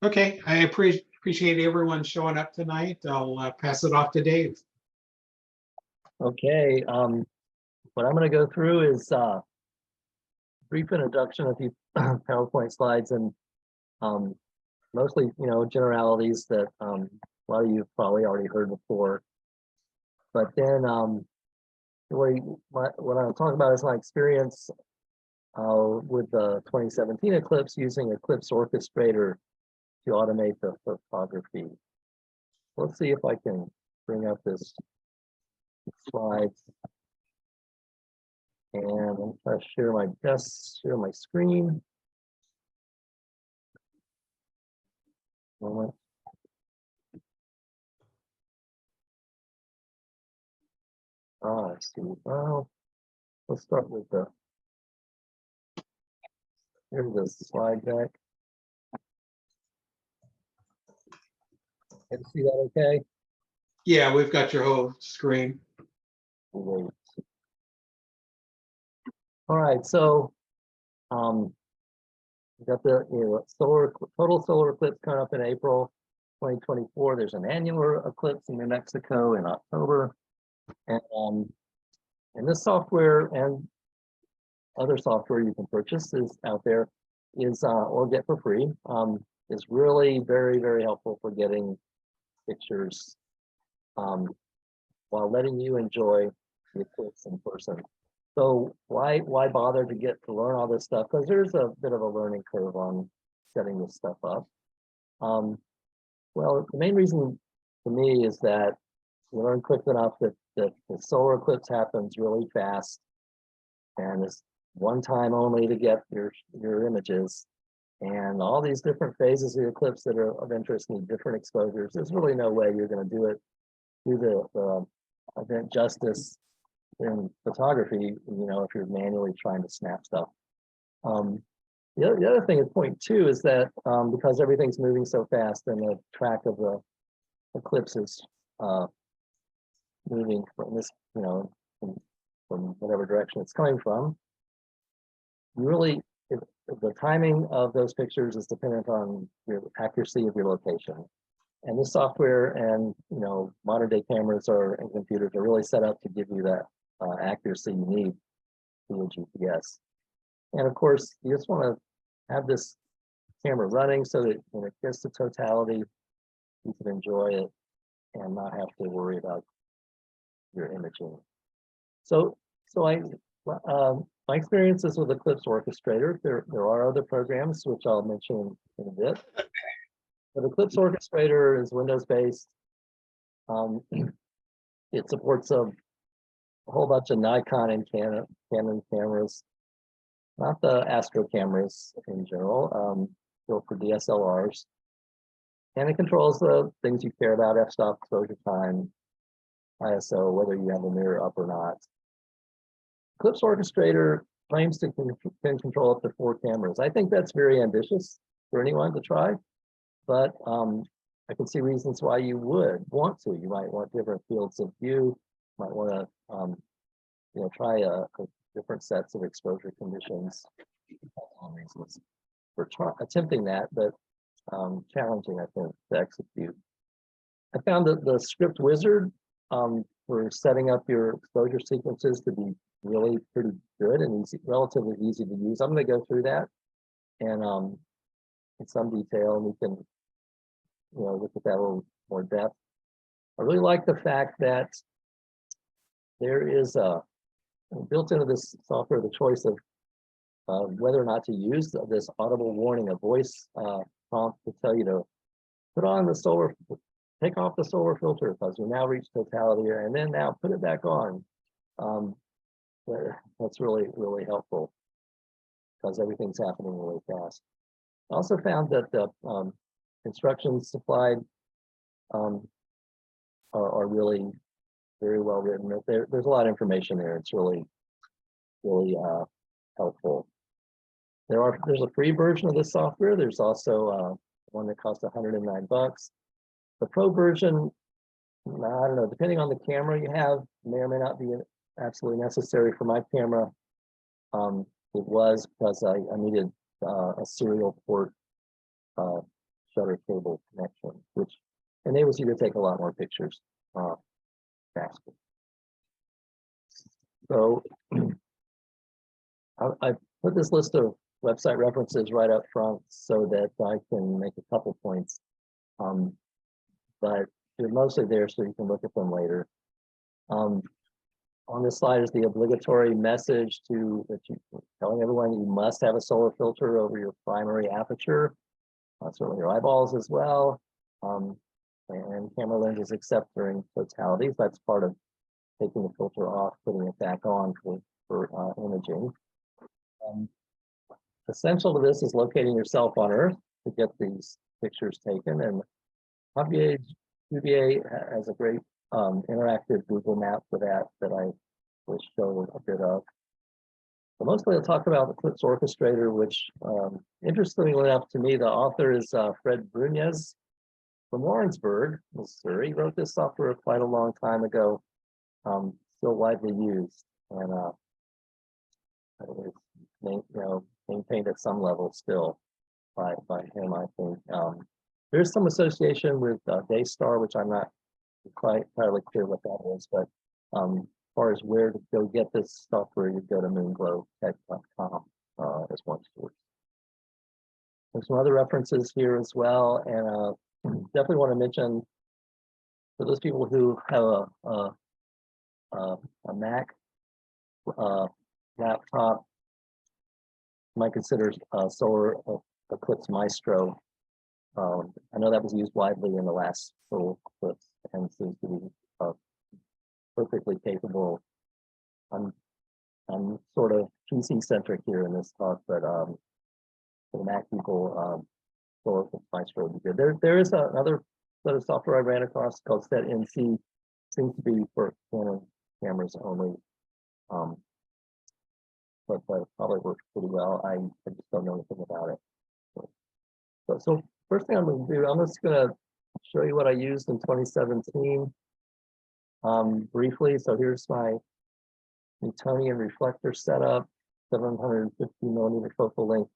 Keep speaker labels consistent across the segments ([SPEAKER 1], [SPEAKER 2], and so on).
[SPEAKER 1] Okay, I appreciate everyone showing up tonight. I'll pass it off to Dave.
[SPEAKER 2] Okay, what I'm going to go through is brief introduction, a few PowerPoint slides, and mostly, generalities that a lot of you have probably already heard before. But then what I'll talk about is my experience with the 2017 eclipse using Eclipse Orchestrator to automate the photography. Let's see if I can bring up this slide. And I'm going to share my screen. Moment. I see. Well, let's start with here's the slide deck. Can you see that okay?
[SPEAKER 1] Yeah, we've got your whole screen.
[SPEAKER 2] Great. All right, so we got the total solar eclipse coming up in April 2024. There's an annular eclipse in New Mexico in October, and this software and other software you can purchase is out there or get for free is really very, very helpful for getting pictures while letting you enjoy the eclipse in person. So why bother to learn all this stuff? Because there's a bit of a learning curve on setting this stuff up. Well, the main reason to me is that you learn quick enough that the solar eclipse happens really fast, and it's one time only to get your images. And all these different phases of the eclipse that are of interest need different exposures. There's really no way you're going to do the event justice in photography, if you're manually trying to snap stuff. The other thing at point 2 is that because everything's moving so fast and the track of the eclipse is moving from this, from whatever direction it's coming from, the timing of those pictures is dependent on your accuracy of your location. And this software and modern day cameras and computers are really set up to give you that accuracy you need through a GPS. And of course, you just want to have this camera running so that when it gets to totality, you can enjoy it and not have to worry about your imaging. So my experiences with Eclipse Orchestrator, there are other programs which I'll mention in a bit. But Eclipse Orchestrator is Windows-based. It supports a whole bunch of Nikon and Canon cameras, not the Astro cameras in general, built for DSLRs. And it controls the things you care about: f-stop, exposure time, ISO, whether you have a mirror up or not. Eclipse Orchestrator claims to can control up to 4 cameras. I think that's very ambitious for anyone to try, but I can see reasons why you would want to. You might want different fields of view. Might want to, try a different sets of exposure conditions. Reasons for attempting that, but challenging, I think, to execute. I found that the script wizard for setting up your exposure sequences to be really pretty good and relatively easy to use. I'm going to go through that and in some detail, and we can look at that a little more depth. I really like the fact that there is built into this software the choice of whether or not to use this audible warning, a voice prompt to tell you to take off the solar filter because we now reached totality here, and then now put it back on. That's really, really helpful because everything's happening really fast. I also found that the instructions supplied are really very well written. There's a lot of information there. It's really, really helpful. There's a free version of this software. There's also one that costs $109. The pro version, I don't know, depending on the camera you have, may or may not be absolutely necessary. For my camera, it was because I needed a serial port shutter cable connection, which enables you to take a lot more pictures faster. So I put this list of website references right up front so that I can make a couple points, but they're mostly there so you can look at them later. On this slide is the obligatory message telling everyone you must have a solar filter over your primary aperture, certainly your eyeballs as well, and camera lenses except during totalities. That's part of taking the filter off, putting it back on for imaging. Essential to this is locating yourself on Earth to get these pictures taken, and UVA has a great interactive Google map for that I will show a bit of. But mostly I'll talk about the Eclipse Orchestrator, which interestingly enough to me, the author is Fred Brunez from Lawrenceburg, Missouri. He wrote this software quite a long time ago, still widely used, and maintained at some level still by him, I think. There's some association with Daystar, which I'm not quite entirely clear what that is, but as far as where to go get this software, you go to moonglowtech.com as one source. There's some other references here as well, and definitely want to mention for those people who have a Mac laptop, might consider Solar Eclipse Maestro. I know that was used widely in the last solar eclipse and seems to be perfectly capable. I'm sort of PC centric here in this talk, but for the Mac people, Solar Eclipse Maestro would be good. There is another set of software I ran across called SetNC. Seems to be for Canon cameras only. But it probably works pretty well. I just don't know anything about it. So first thing I'm going to do, I'm just going to show you what I used in 2017 briefly. So here's my Newtonian reflector setup, 750 millimeter focal length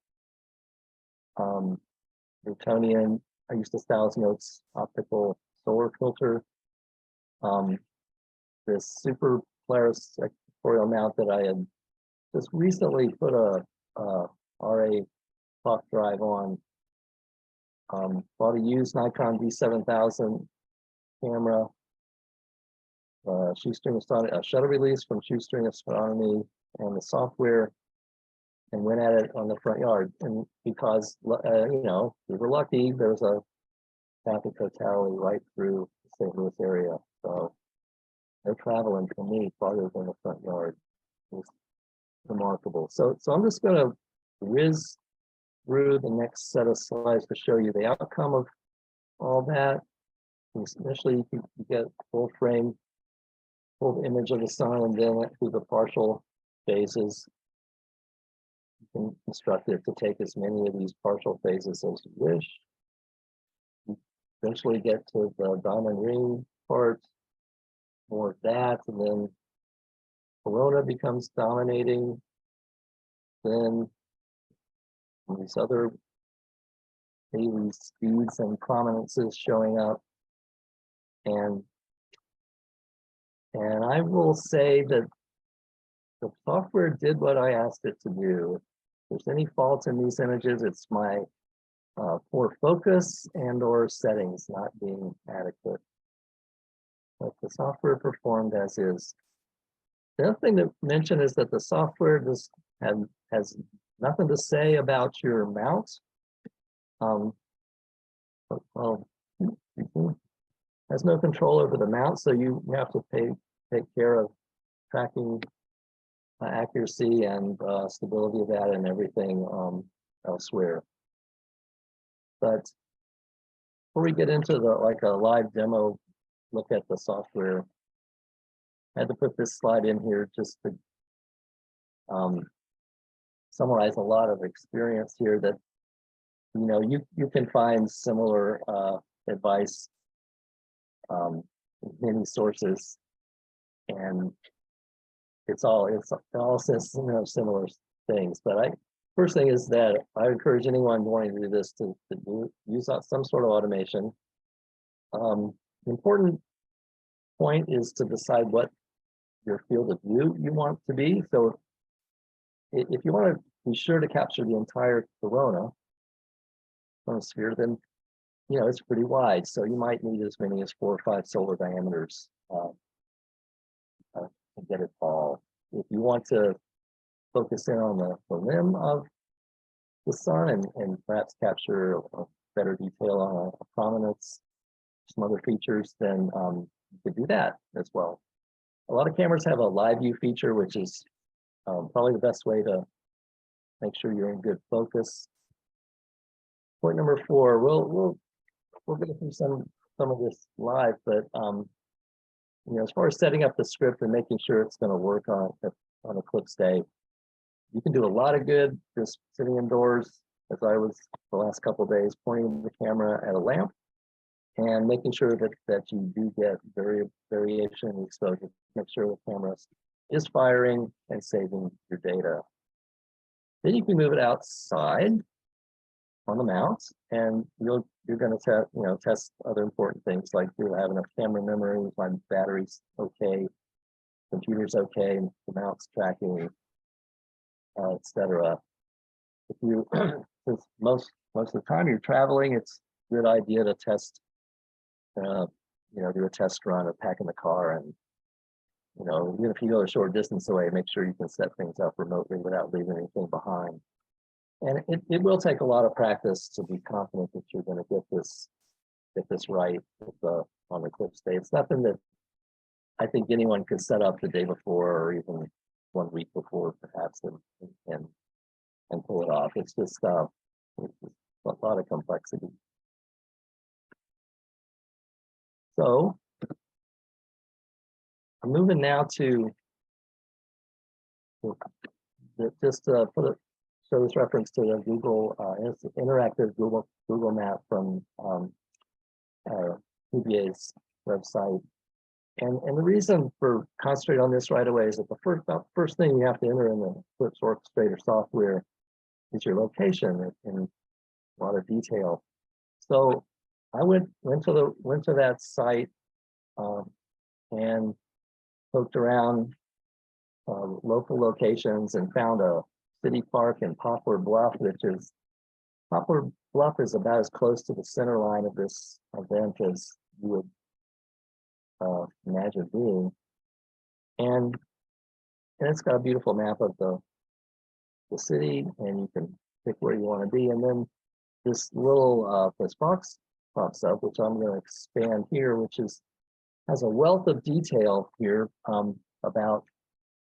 [SPEAKER 2] Newtonian. I used a Styles Notes optical solar filter. This Super Polaris equatorial mount that I had just recently put a RA clock drive on. Bought a used Nikon D7000 camera, shoestring shutter release from Shoestring Astronomy and the software, and went at it on the front yard. And because we were lucky, there was a path of totality right through the St. Louis area, so no traveling for me farther than the front yard. It was remarkable. So I'm just going to whiz through the next set of slides to show you the outcome of all that. Initially, you get full frame, full image of the sun, and then through the partial phases. You can instruct it to take as many of these partial phases as you wish. You eventually get to the diamond ring part, more of that, and then corona becomes dominating. Then these other daily speeds and prominences showing up, and I will say that the software did what I asked it to do. If there's any fault in these images, it's my poor focus and/or settings not being adequate. But the software performed as is. The other thing to mention is that the software just has nothing to say about your mount. Has no control over the mount, so you have to take care of tracking accuracy and stability of that and everything elsewhere. But before we get into a live demo look at the software, I had to put this slide in here just to summarize a lot of experience here that you can find similar advice in many sources, and it all says similar things. But First thing is that I encourage anyone wanting to do this to use some sort of automation. The important point is to decide what your field of view you want to be. So if you want to be sure to capture the entire corona sphere, then it's pretty wide. So you might need as many as 4 or 5 solar diameters to get it all. If you want to focus in on the limb of the sun and perhaps capture a better detail on a prominence, some other features, then you could do that as well. A lot of cameras have a live view feature, which is probably the best way to make sure you're in good focus. Point number 4, we'll go through some of this live, but as far as setting up the script and making sure it's going to work on Eclipse Day, you can do a lot of good just sitting indoors, as I was the last couple of days, pointing the camera at a lamp and making sure that you do get variation in exposure. Make sure the camera is firing and saving your data. Then you can move it outside on the mount, and you're going to test other important things like, do I have enough camera memory? Is my battery's okay? Computer's okay? The mount's tracking, etc. If you, since most of the time you're traveling, it's a good idea to test, do a test run or pack in the car, and even if you go a short distance away, make sure you can set things up remotely without leaving anything behind. And it will take a lot of practice to be confident that you're going to get this right on Eclipse Day. It's nothing that I think anyone could set up the day before or even 1 week before, perhaps, and pull it off. It's just a lot of complexity. So I'm moving now to just show this reference to the Google interactive Google map from PBA's website. And the reason for concentrate on this right away is that the first thing you have to enter in the Eclipse Orchestrator software is your location in a lot of detail. So I went to that site and poked around local locations and found a city park in Poplar Bluff, Poplar Bluff is about as close to the center line of this event as you would imagine being. And it's got a beautiful map of the city, and you can pick where you want to be. And then this little this box pops up, which I'm going to expand here, which has a wealth of detail here about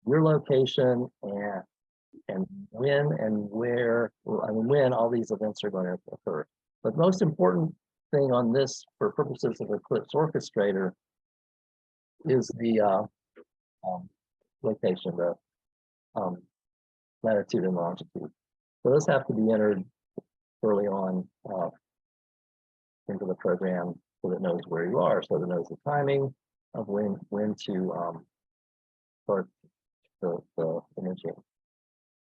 [SPEAKER 2] your location and when and where, when all these events are going to occur. But most important thing on this, for purposes of Eclipse Orchestrator, is the location, the latitude and longitude. So those have to be entered early on into the program so that it knows where you are, so that it knows the timing of when to start the imaging.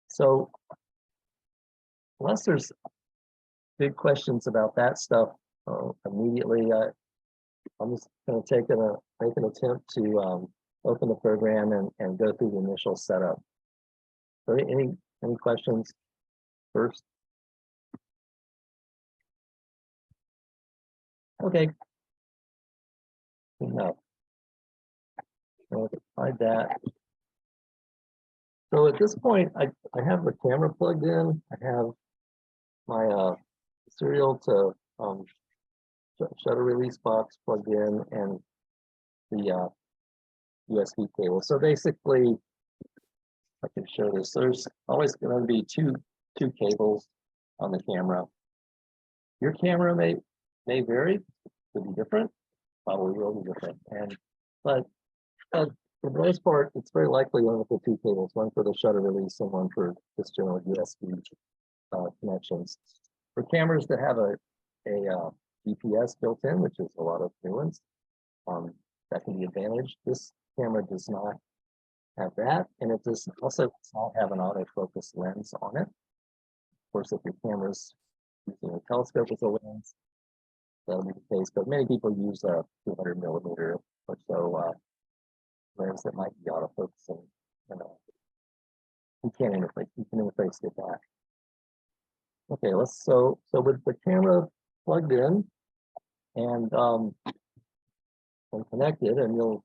[SPEAKER 2] So unless there's big questions about that stuff immediately, I'm just going to make an attempt to open the program and go through the initial setup. So any questions first? Okay. No. So hide that. So at this point, I have the camera plugged in. I have my serial to shutter release box plugged in, and the USB cable. So basically, I can show this. There's always going to be two cables on the camera. Your camera may vary, could be different, probably will be different, but for the most part, it's very likely one of the 2 cables, one for the shutter release and one for just general USB connections. For cameras that have a GPS built in, which is a lot of new ones, that can be advantage. This camera does not have that, and it also does not have an autofocus lens on it. course, if your camera's using a telescope as a lens, that'll be the case. But many people use a 200 millimeter or so lens that might be autofocusing. You can interface with that. Okay, so with the camera plugged in and connected, and you'll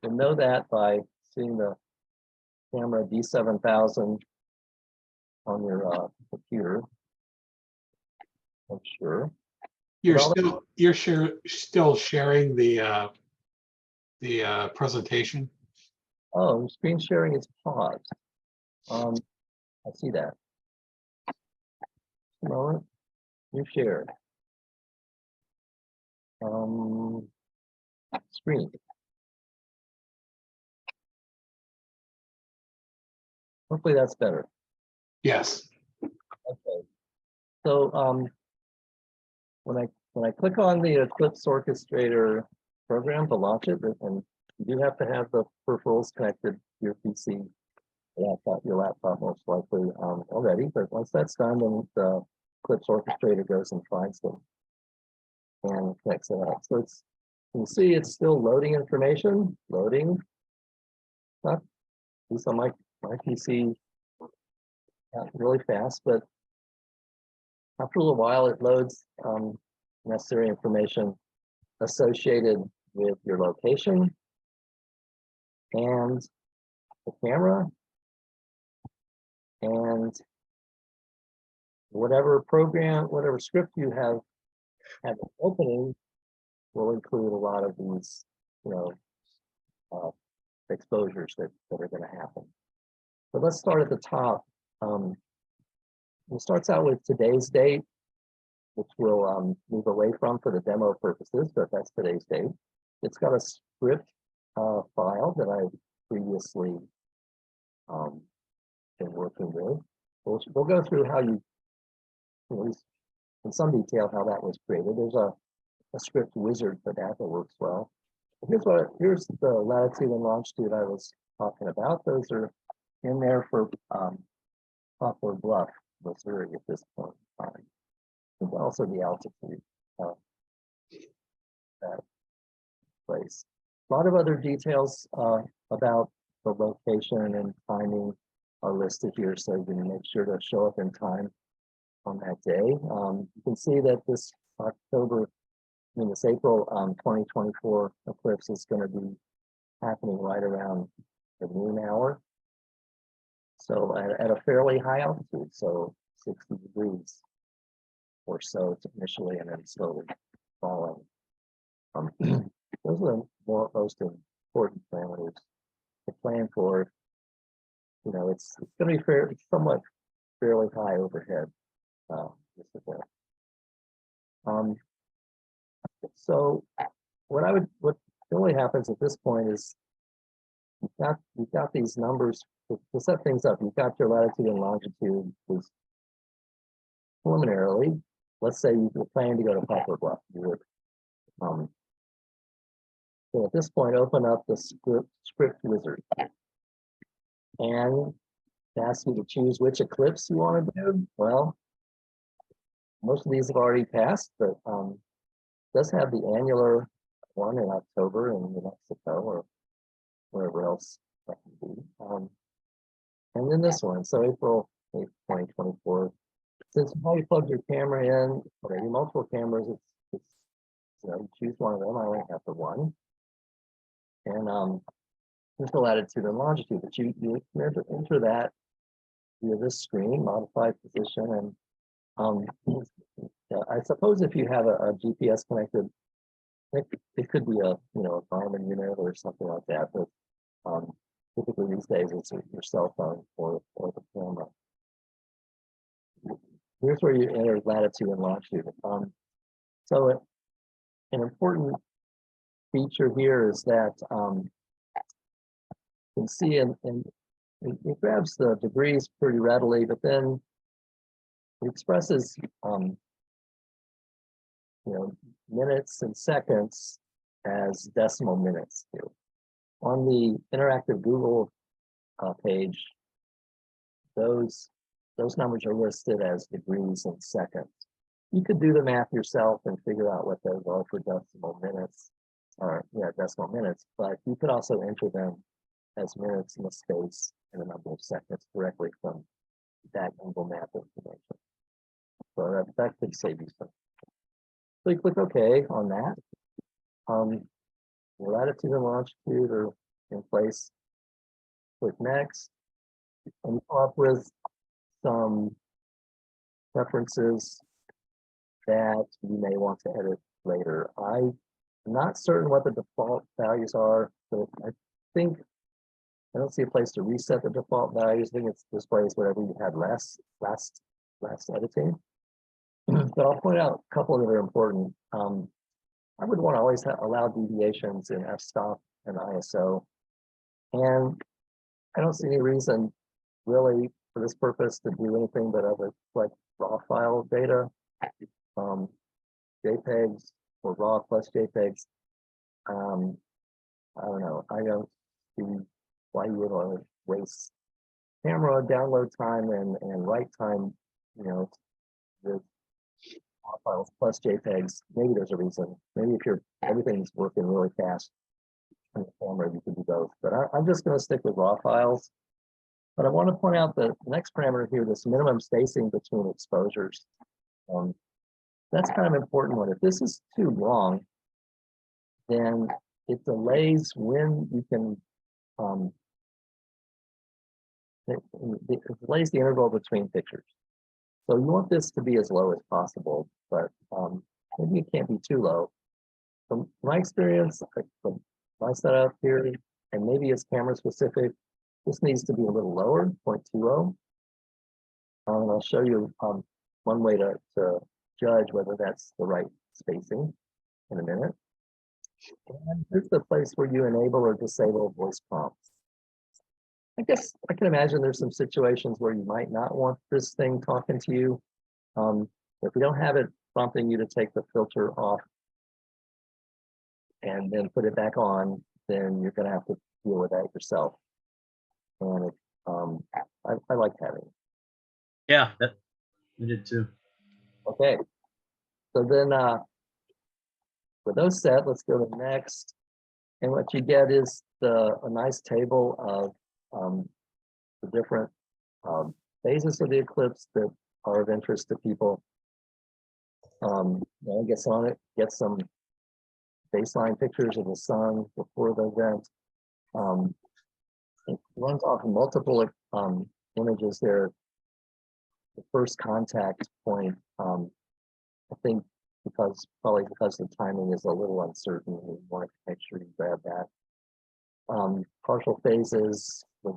[SPEAKER 2] know that by seeing the camera D7000 on your computer. I'm sure.
[SPEAKER 1] You're
[SPEAKER 2] Well,
[SPEAKER 1] still sharing the presentation.
[SPEAKER 2] oh, screen sharing is paused. I see that. Just a moment. You shared. Screen. Hopefully that's better.
[SPEAKER 1] Yes.
[SPEAKER 2] Okay. So when I click on the Eclipse Orchestrator program to launch it, and you do have to have the peripherals connected to your PC, your laptop most likely already. But once that's done, then the Eclipse Orchestrator goes and finds them and connects it up. So it's, you can see it's still loading information, loading. Not at least on my PC, not really fast, but after a little while, it loads necessary information associated with your location and the camera and whatever program, whatever script you have opening will include a lot of these, exposures that are going to happen. But let's start at the top. It starts out with today's date, which we'll move away from for the demo purposes, but that's today's date. It's got a script file that I've previously been working with. We'll go through how you know, in some detail how that was created. There's a script wizard for that works well. Here's the latitude and longitude I was talking about. Those are in there for Poplar Bluff, Missouri at this point in time. And also the altitude of that place. A lot of other details about the location and timing are listed here, so you can make sure to show up in time on that day. You can see that this April 2024 eclipse is going to be happening right around the noon hour. So at a fairly high altitude, so 60 degrees or so initially, and then slowly falling. Those are the most important parameters to plan for. It's going to be somewhat fairly high overhead. So what really happens at this point is you've got these numbers to set things up. You've got your latitude and longitude is preliminarily. Let's say you were planning to go to Poplar Bluff. You would, so at this point, open up the script wizard and ask you to choose which eclipse you want to do. Well, most of these have already passed, but it does have the annular one in October in New Mexico or wherever else that can be. And then this one, so April 8th, 2024. Since you've already plugged your camera in, or maybe multiple cameras, it's you choose one of them. I only have the one. And here's the latitude and longitude, but you enter that via this screen, modify position, and I suppose if you have a GPS connected, it could be a Garmin unit or something like that, but typically these days it's your cell phone or the camera. Here's where you enter latitude and longitude. So an important feature here is that you can see it grabs the degrees pretty readily, but then it expresses minutes and seconds as decimal minutes too. On the interactive Google page, those those numbers are listed as degrees and seconds. You could do the math yourself and figure out what those are for decimal minutes, or yeah, decimal minutes, but you could also enter them as minutes in a space and a number of seconds directly from that Google Map information. So that could save you some. So you click OK on that. Your latitude and longitude are in place. Click Next, and you come up with some preferences that you may want to edit later. I'm not certain what the default values are, but I think I don't see a place to reset the default values. I think it displays whatever you had last editing. But I'll point out a couple that are important. I would want to always allow deviations in f-stop and ISO. And I don't see any reason really for this purpose to do anything but other like raw file data, JPEGs or raw plus JPEGs. I don't know. I don't see why you would want to waste camera download time and write time, you know, with raw files plus JPEGs. Maybe there's a reason. Maybe if everything's working really fast on the camera, you can do both. But I'm just going to stick with raw files. But I want to point out the next parameter here, this minimum spacing between exposures. That's kind of an important one. If this is too long, then it delays when you can, it delays the interval between pictures. So you want this to be as low as possible, but maybe it can't be too low. From my experience, from my setup here, and maybe it's camera specific, this needs to be a little lower, 0.20. And I'll show you one way to judge whether that's the right spacing in a minute. And here's the place where you enable or disable voice prompts. I guess I can imagine there's some situations where you might not want this thing talking to you. If we don't have it prompting you to take the filter off and then put it back on, then you're going to have to deal with that yourself. And I like having it.
[SPEAKER 3] Yeah, that we did too.
[SPEAKER 2] Okay, so then with those set, let's go to next. And what you get is a nice table of the different phases of the eclipse that are of interest to people. Gets on it, get some baseline pictures of the sun before the event. It runs off multiple images there. The first contact point, I think probably because the timing is a little uncertain, we want to make sure you grab that. Partial phases, the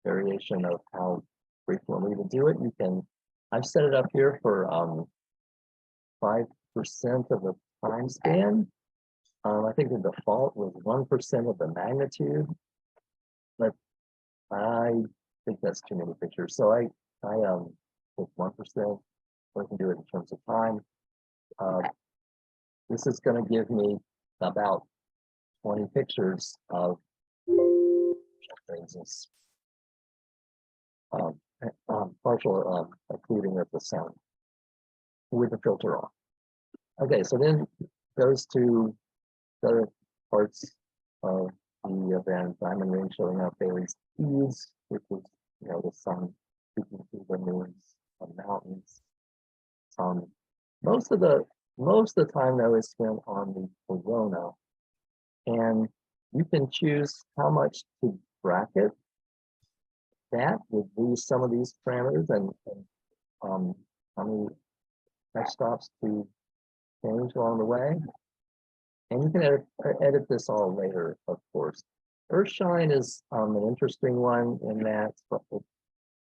[SPEAKER 2] variation of how frequently to do it. I've set it up here for 5% of the time span. I think the default was 1% of the magnitude, but I think that's too many pictures. So I with 1%, I can do it in terms of time. This is going to give me about 20 pictures of phases. Partial occluding of the sun with the filter on. Okay, so then goes to the other parts of the event. Diamond ring showing up Bailey's Keys, which is the sun speaking through the moons on mountains. Most of the time though is spent on the corona, and you can choose how much to bracket that with some of these parameters and how many f-stops to change along the way. And you can edit this all later, of course. Earthshine is an interesting one in that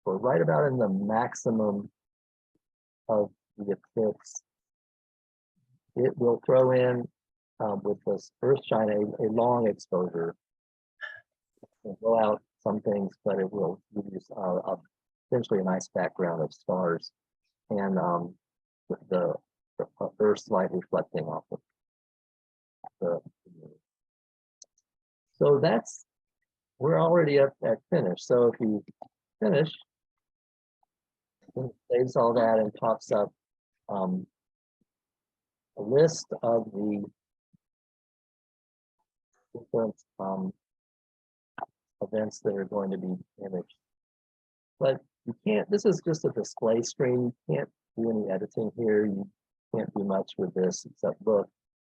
[SPEAKER 2] we're right about in the maximum of the eclipse. It will throw in with this Earthshine a long exposure. It'll blow out some things, but it will use essentially a nice background of stars and the Earth's light reflecting off of the moon. So we're already at finish. So if you finish, it saves all that and pops up a list of the different events that are going to be imaged. But you can't, this is just a display screen. You can't do any editing here. You can't do much with this except look,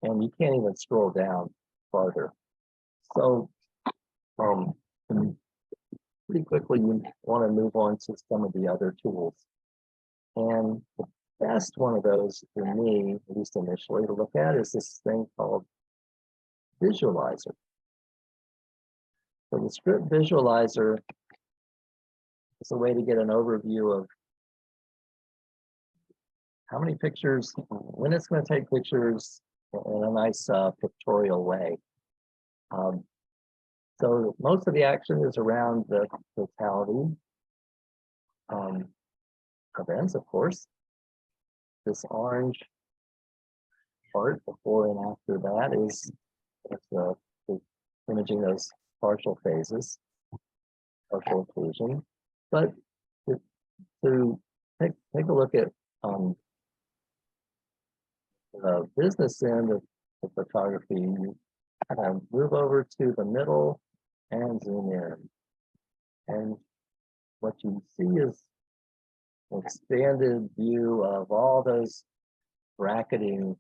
[SPEAKER 2] and you can't even scroll down farther. So pretty quickly you want to move on to some of the other tools. And the best one of those for me, at least initially, to look at is this thing called Visualizer. So the script visualizer is a way to get an overview of how many pictures, when it's going to take pictures in a nice pictorial way. So most of the action is around the totality events, of course. This orange part before and after that is imaging those partial phases, partial occlusion. But to take a look at the business end of photography, you kind of move over to the middle and zoom in. And what you see is an expanded view of all those bracketing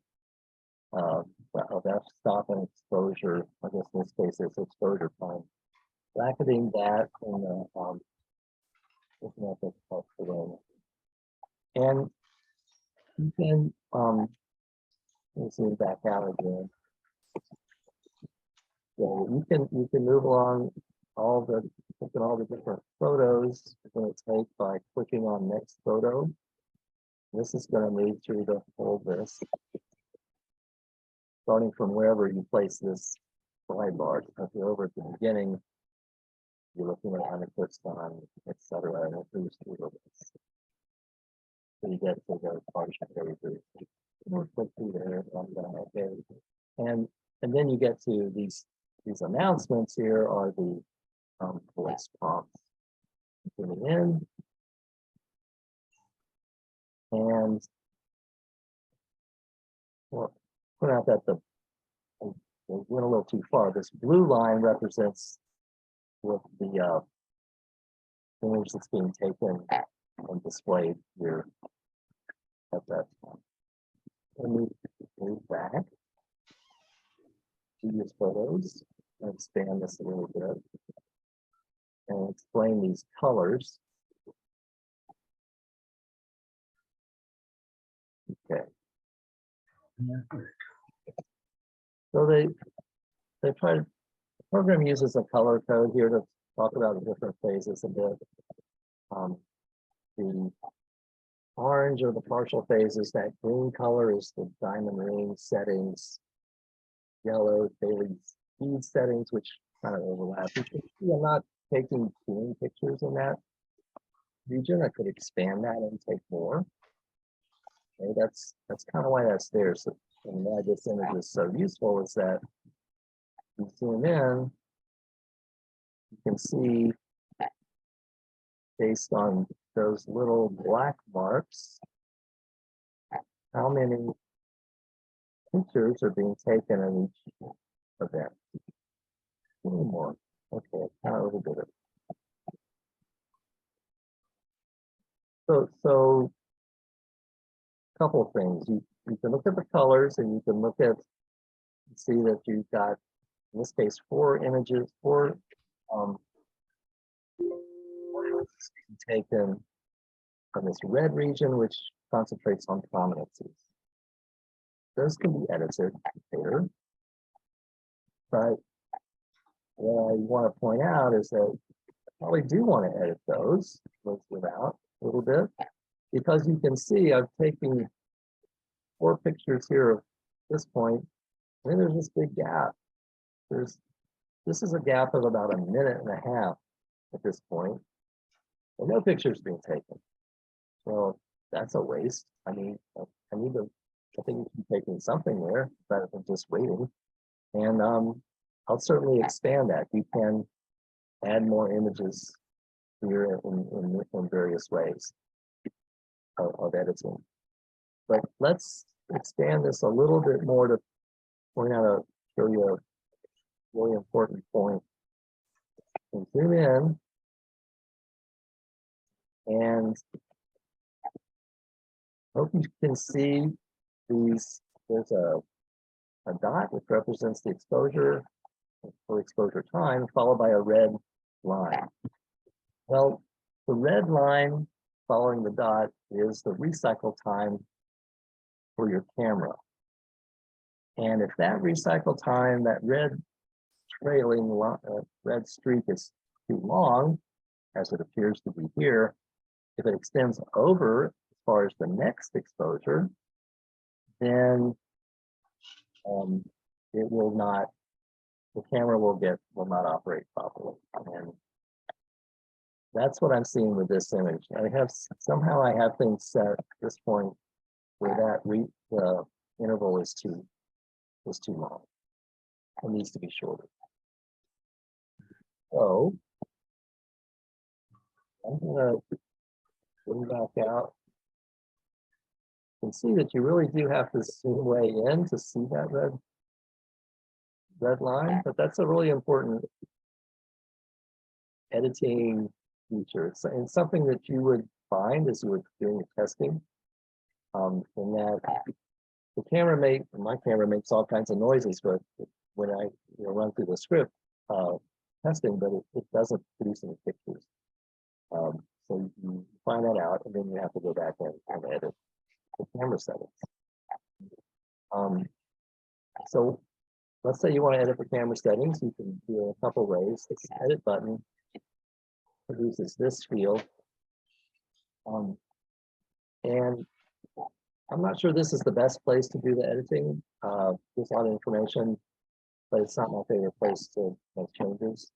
[SPEAKER 2] of f-stop and exposure. I guess in this case it's exposure time. Bracketing that in the and you can let's zoom back out again. So you can move along all the different photos you're going to take by clicking on next photo. This is going to move through the whole list, starting from wherever you place this slide bar. If you're over at the beginning, you're looking at an eclipse time, etc. And it moves through the list. So you get to the partial phase. Click through there. Okay. And then you get to these announcements. Here are the voice prompts. Zoom in, and well, put out that we went a little too far. This blue line represents what the image that's being taken and displayed here at that time. And move back to these photos and expand this a little bit and explain these colors. Okay. So they try to, the program uses a color code here to talk about the different phases a bit. The orange are the partial phases. That green color is the diamond ring settings. Yellow daily speed settings, which kind of overlap. You can see I'm not taking too pictures in that region. I could expand that and take more. Okay, that's kind of why that's there. So, and why this image is so useful is that you zoom in, you can see based on those little black marks how many pictures are being taken in each event. A little more. Okay, kind of a little bit. So a couple of things. You can look at the colors and you can look at, see that you've got, in this case, 4 images, 4 images taken from this red region, which concentrates on prominences. Those can be edited later. But what I want to point out is that I probably do want to edit those without a little bit, because you can see I've taken 4 pictures here at this point, and then there's this big gap. This is a gap of about 1.5 minutes at this point, and no pictures being taken. So that's a waste. I mean, I think you should be taking something there rather than just waiting. And I'll certainly expand that. You can add more images here in various ways. of editing. But let's expand this a little bit more to point out show you a really important point. And zoom in, and hope you can see these. There's a dot which represents the exposure or exposure time, followed by a red line. Well, the red line following the dot is the recycle time for your camera. And if that recycle time, that red trailing red streak is too long, as it appears to be here, if it extends over as far as the next exposure, then it will not, the camera will not operate properly. And that's what I'm seeing with this image. Somehow I have things set at this point where the interval is too long. It needs to be shorter. So I'm gonna bring back out. You can see that you really do have to zoom way in to see that red line, but that's a really important editing feature. It's something that you would find as you were doing the testing. In that my camera makes all kinds of noises, but when I run through the script testing, but it doesn't produce any pictures. So you find that out, and then you have to go back and edit the camera settings. So let's say you want to edit the camera settings. You can do it a couple ways. This edit button produces this field. And I'm not sure this is the best place to do the editing. There's a lot of information, but it's not my favorite place to make changes.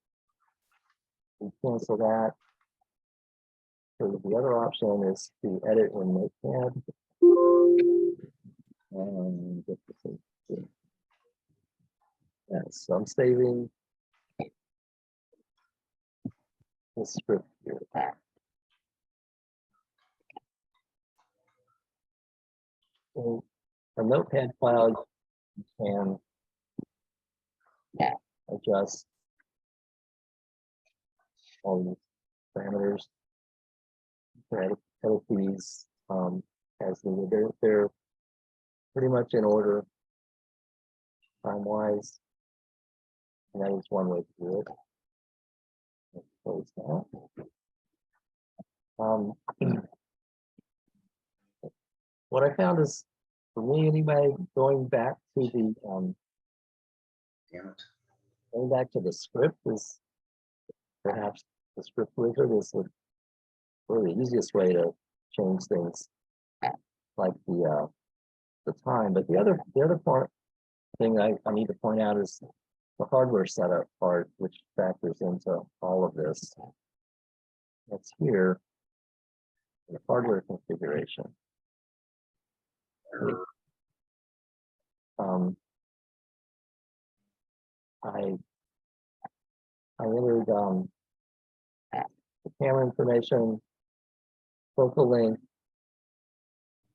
[SPEAKER 2] We cancel that. So the other option is to edit in Notepad. And get this in. Yes, so I'm saving this script here. So a Notepad file, you can adjust all these parameters. Edit these as needed. They're pretty much in order time-wise. And that is one way to do it. Let's close that. What I found is, for me anyway, going back to the script is perhaps the script wizard is really the easiest way to change things, like the time. But the other thing I need to point out is the hardware setup part, which factors into all of this. That's here, the hardware configuration. I entered the camera information, focal length.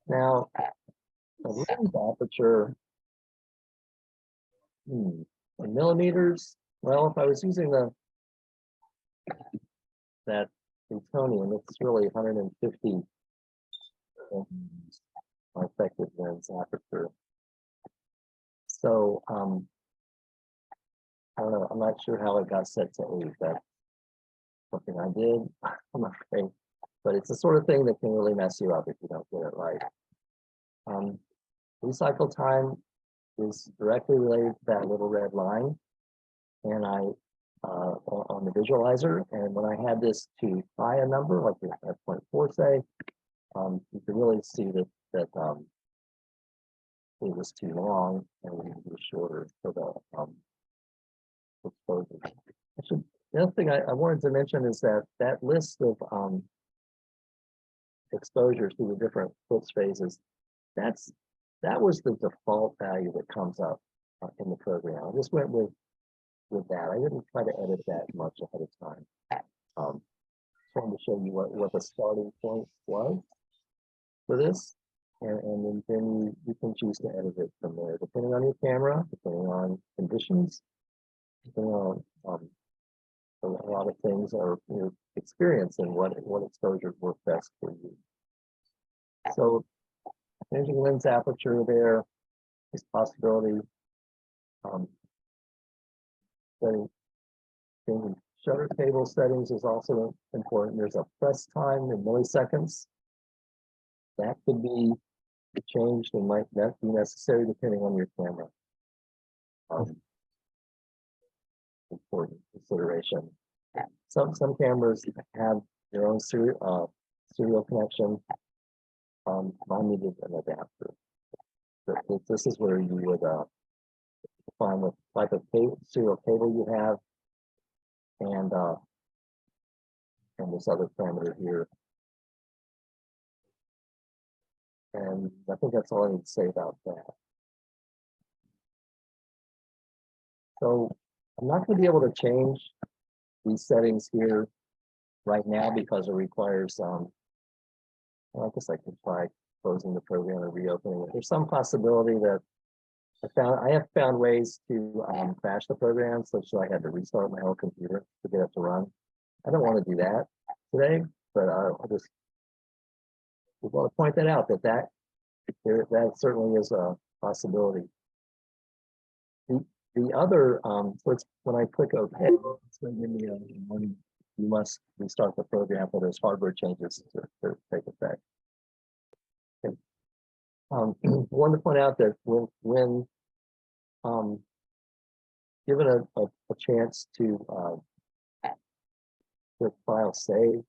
[SPEAKER 2] Now, the lens aperture in millimeters. Well, if I was using that plutonium, it's really 150 my effective lens aperture. So I don't know. I'm not sure how it got set to 8. That's something I did. I'm afraid, but it's the sort of thing that can really mess you up if you don't get it right. Recycle time is directly related to that little red line, and on the visualizer. And when I had this to high a number, like at 0.4 say, you can really see that it was too long and we need to be shorter for the exposure. The other thing I wanted to mention is that list of exposures through the different Eclipse phases, that was the default value that comes up in the program. I just went with that. I didn't try to edit that much ahead of time. Just wanted to show you what the starting point was. for this. And then you can choose to edit it from there, depending on your camera, depending on conditions, depending on a lot of things are your experience and what exposures work best for you. So changing lens aperture there is possibility. Changing shutter table settings is also important. There's a press time in milliseconds. That could be changed and might not be necessary depending on your camera. Important consideration. Some cameras have their own serial connection. Mine needed an adapter. But this is where you would find what type of serial cable you have, and this other parameter here. And I think that's all I need to say about that. So I'm not going to be able to change these settings here right now because it requires, well, I guess I could try closing the program and reopening it. There's some possibility that I have found ways to crash the program such that I had to restart my whole computer to get it to run. I don't want to do that today, but I just want to point that out that certainly is a possibility. The other, so it's when I click OK, it's going to give me a warning. You must restart the program for those hardware changes to take effect. Okay. I wanted to point out that when given a chance to the file save,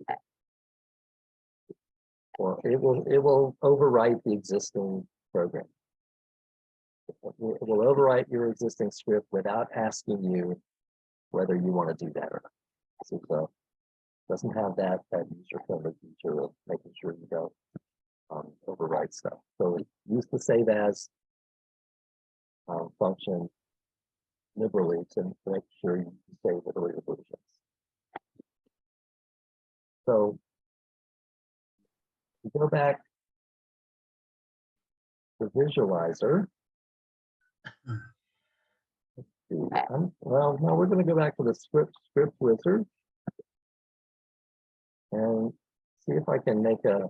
[SPEAKER 2] or it will overwrite the existing program. It will overwrite your existing script without asking you whether you want to do that or not. So it doesn't have that user-friendly feature of making sure you don't overwrite stuff. So use the save as function liberally to make sure you save the later versions. So we go back to visualizer. Well, no, we're going to go back to the script wizard and see if I can make a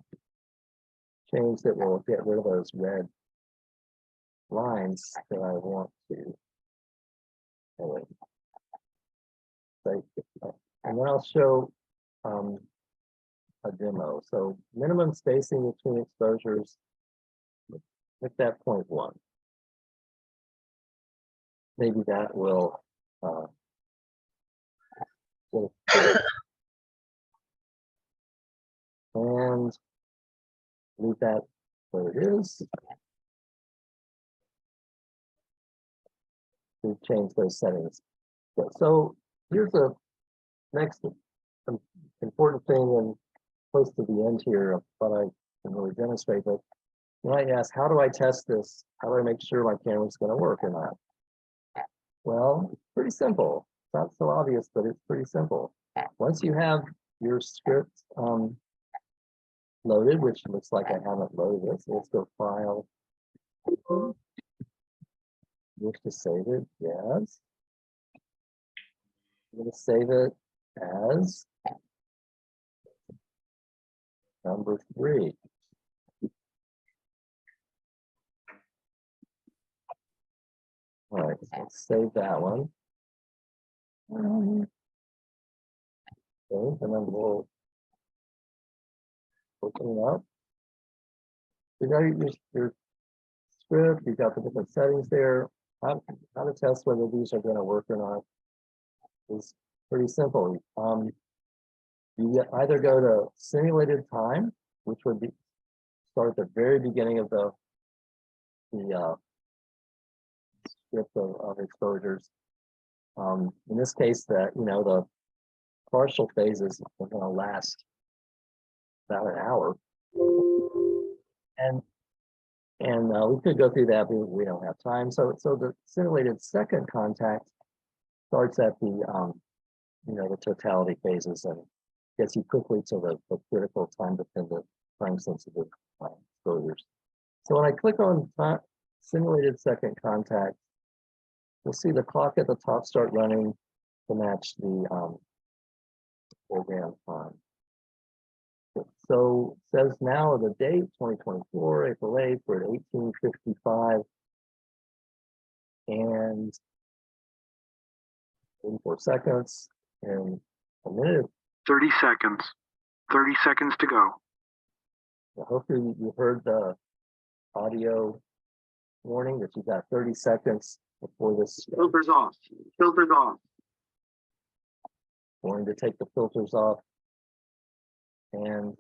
[SPEAKER 2] change that will get rid of those red lines that I want to. And then I'll show a demo. So minimum spacing between exposures, hit that 0.1. Maybe that will and leave that where it is. To change those settings. So here's the next important thing, and close to the end here of what I can really demonstrate. But you might ask, how do I test this? How do I make sure my camera is going to work or not? Well, it's pretty simple. It's not so obvious, but it's pretty simple. Once you have your script loaded, which looks like I haven't loaded it, so let's go File. Wish to save it? Yes. I'm going to save it as number 3. All right, so let's save that one. Okay, and then we'll open it up. You got your script, you've got the different settings there. How to test whether these are going to work or not is pretty simple. You either go to simulated time, which would be start at the very beginning of the script of exposures. In this case, the partial phases are going to last about an hour, and we could go through that, but we don't have time. So the simulated second contact starts at the the totality phases and gets you quickly to the critical time-dependent, time-sensitive exposures. So when I click on simulated second contact, you'll see the clock at the top start running to match the program time. So it says now the date, 2024, April 8th, we're at 18:55 and 84 seconds and a minute.
[SPEAKER 4] 30 seconds. 30 seconds to go.
[SPEAKER 2] Hopefully you heard the audio warning that you got 30 seconds before this.
[SPEAKER 4] Filters off. Filters off.
[SPEAKER 2] Going to take the filters off. And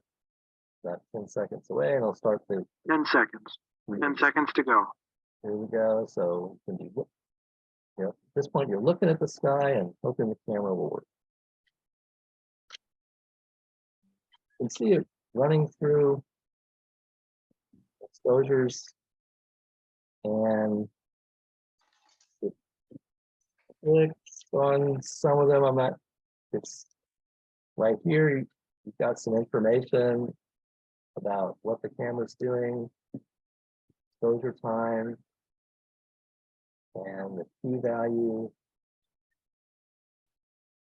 [SPEAKER 2] that's 10 seconds away, and I'll start the
[SPEAKER 4] 10 seconds. 10 seconds to go.
[SPEAKER 2] Here we go. So you can do, at this point, you're looking at the sky and hoping the camera will work. You can see it running through exposures, and it clicks on some of them. I'm not, it's right here. You've got some information about what the camera's doing, exposure time, and the p-value.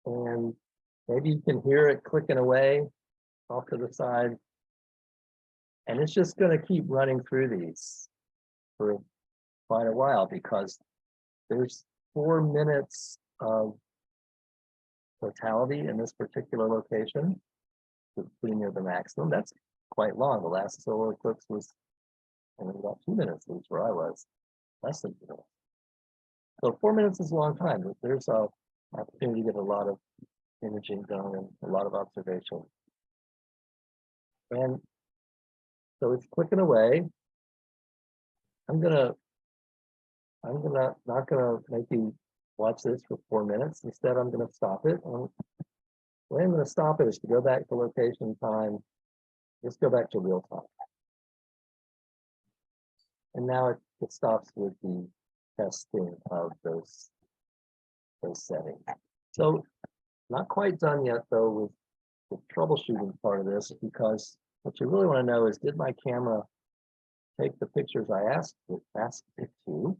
[SPEAKER 2] And maybe you can hear it clicking away off to the side. And it's just going to keep running through these for quite a while because there's 4 minutes of totality in this particular location, pretty near the maximum. That's quite long. The last solar eclipse was only about 2 minutes, at least where I was, less than 2 minutes. So 4 minutes is a long time. There's an opportunity to get a lot of imaging done and a lot of observation. And so it's clicking away. I'm not gonna make you watch this for 4 minutes. Instead, I'm gonna stop it. The way I'm gonna stop it is to go back to location time. Just go back to real time. And now it stops with the testing of those settings. So not quite done yet though with the troubleshooting part of this, because what you really want to know is, did my camera take the pictures I asked it to?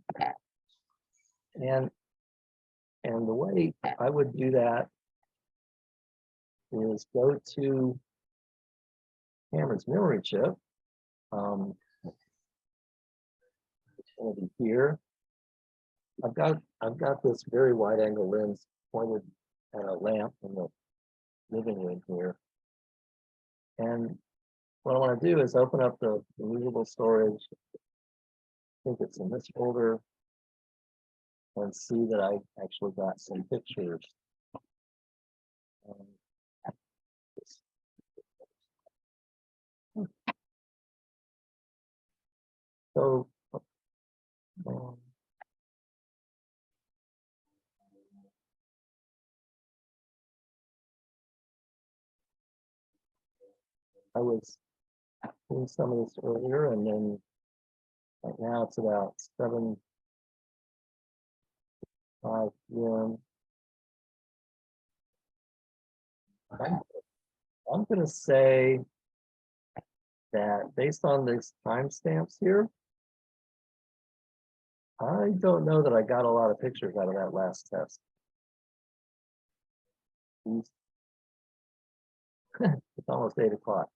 [SPEAKER 2] And the way I would do that is go to camera's memory chip. It's going to be here. I've got this very wide angle lens pointed at a lamp in the living room here. And what I want to do is open up the removable storage. I think it's in this folder, and see that I actually got some pictures. So I was doing some of this earlier, and then right now it's about 7:05 p.m. I'm going to say that based on these timestamps here, I don't know that I got a lot of pictures out of that last test. It's almost 8 o'clock.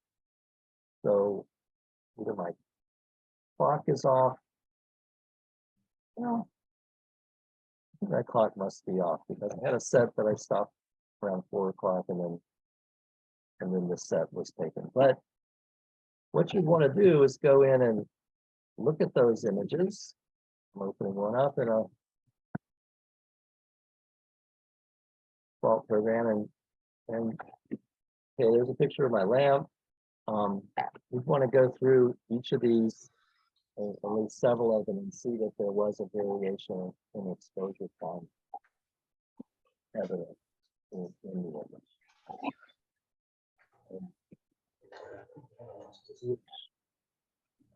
[SPEAKER 2] So either my clock is off. Well, that clock must be off because I had a set that I stopped around 4 o'clock, and then the set was taken. But what you want to do is go in and look at those images. I'm opening one up in a fault program, and okay, there's a picture of my lamp. We want to go through each of these, at least several of them, and see that there was a variation in exposure time evident in the image.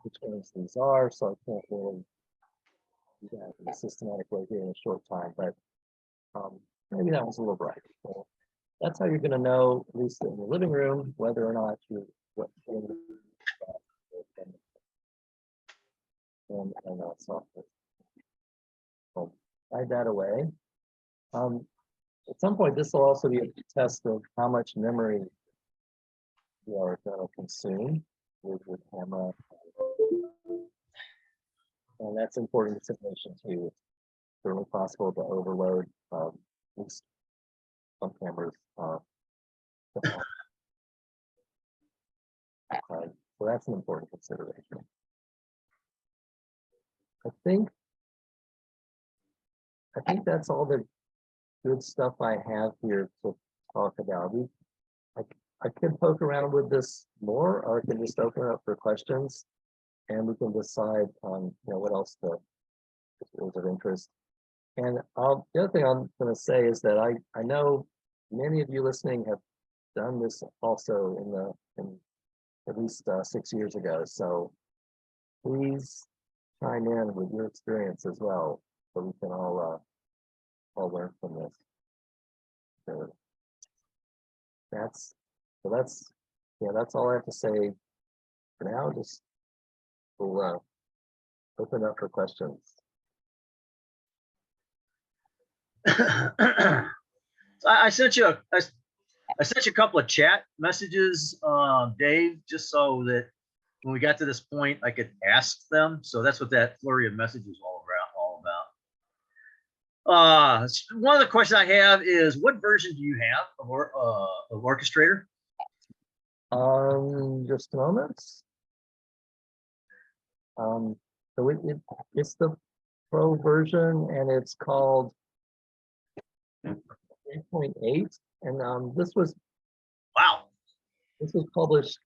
[SPEAKER 2] Which ones these are, so I can't really do that in a systematic way here in a short time, but maybe that was a little bright. So that's how you're going to know, at least in the living room, whether or not you're and software. So hide that away. At some point, this will also be a test of how much memory you are going to consume with your camera. And that's important consideration too. It's certainly possible to overload at least some cameras. So that's an important consideration. I think that's all the good stuff I have here to talk about. I could poke around with this more, or I can just open it up for questions, and we can decide on what else is of interest. And the other thing I'm going to say is that I know many of you listening have done this also in at least 6 years ago. So please chime in with your experience as well, so we can all learn from this. So that's all I have to say for now. Just we'll open up for questions.
[SPEAKER 3] So I sent you a couple of chat messages, Dave, just so that when we got to this point, I could ask them. So that's what that flurry of messages was all about. One of the questions I have is, what version do you have of Orchestrator?
[SPEAKER 2] Just a moment. So it's the Pro version, and it's called 3.8, and this was published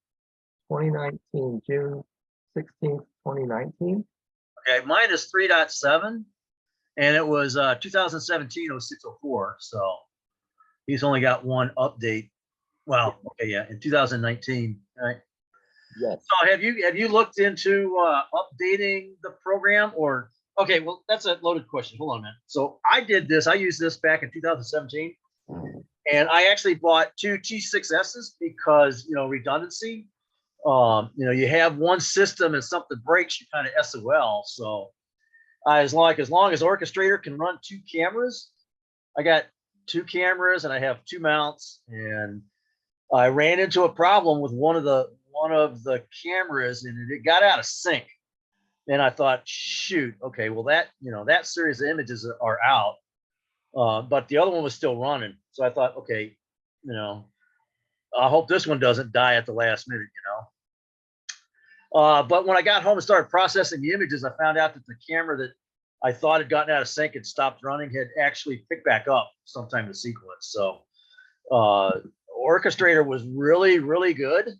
[SPEAKER 2] 2019, June 16th, 2019.
[SPEAKER 3] Okay, mine is 3.7, and it was 2017 0604. So he's only got one update. Well, okay, yeah, in 2019, right?
[SPEAKER 2] Yes.
[SPEAKER 3] So have you looked into updating the program, or okay? Well, that's a loaded question. Hold on a minute. So I did this. I used this back in 2017, and I actually bought 2 T6Ss because redundancy. You have one system and something breaks, you kind of SOL. So as long as Orchestrator can run 2 cameras, I got 2 cameras and I have 2 mounts, and I ran into a problem with one of the cameras, and it got out of sync. And I thought, shoot, okay, well that series of images are out, but the other one was still running. So I thought, okay, I hope this one doesn't die at the last minute, But when I got home and started processing the images, I found out that the camera that I thought had gotten out of sync and stopped running had actually picked back up sometime in the sequence. So Orchestrator was really, really good.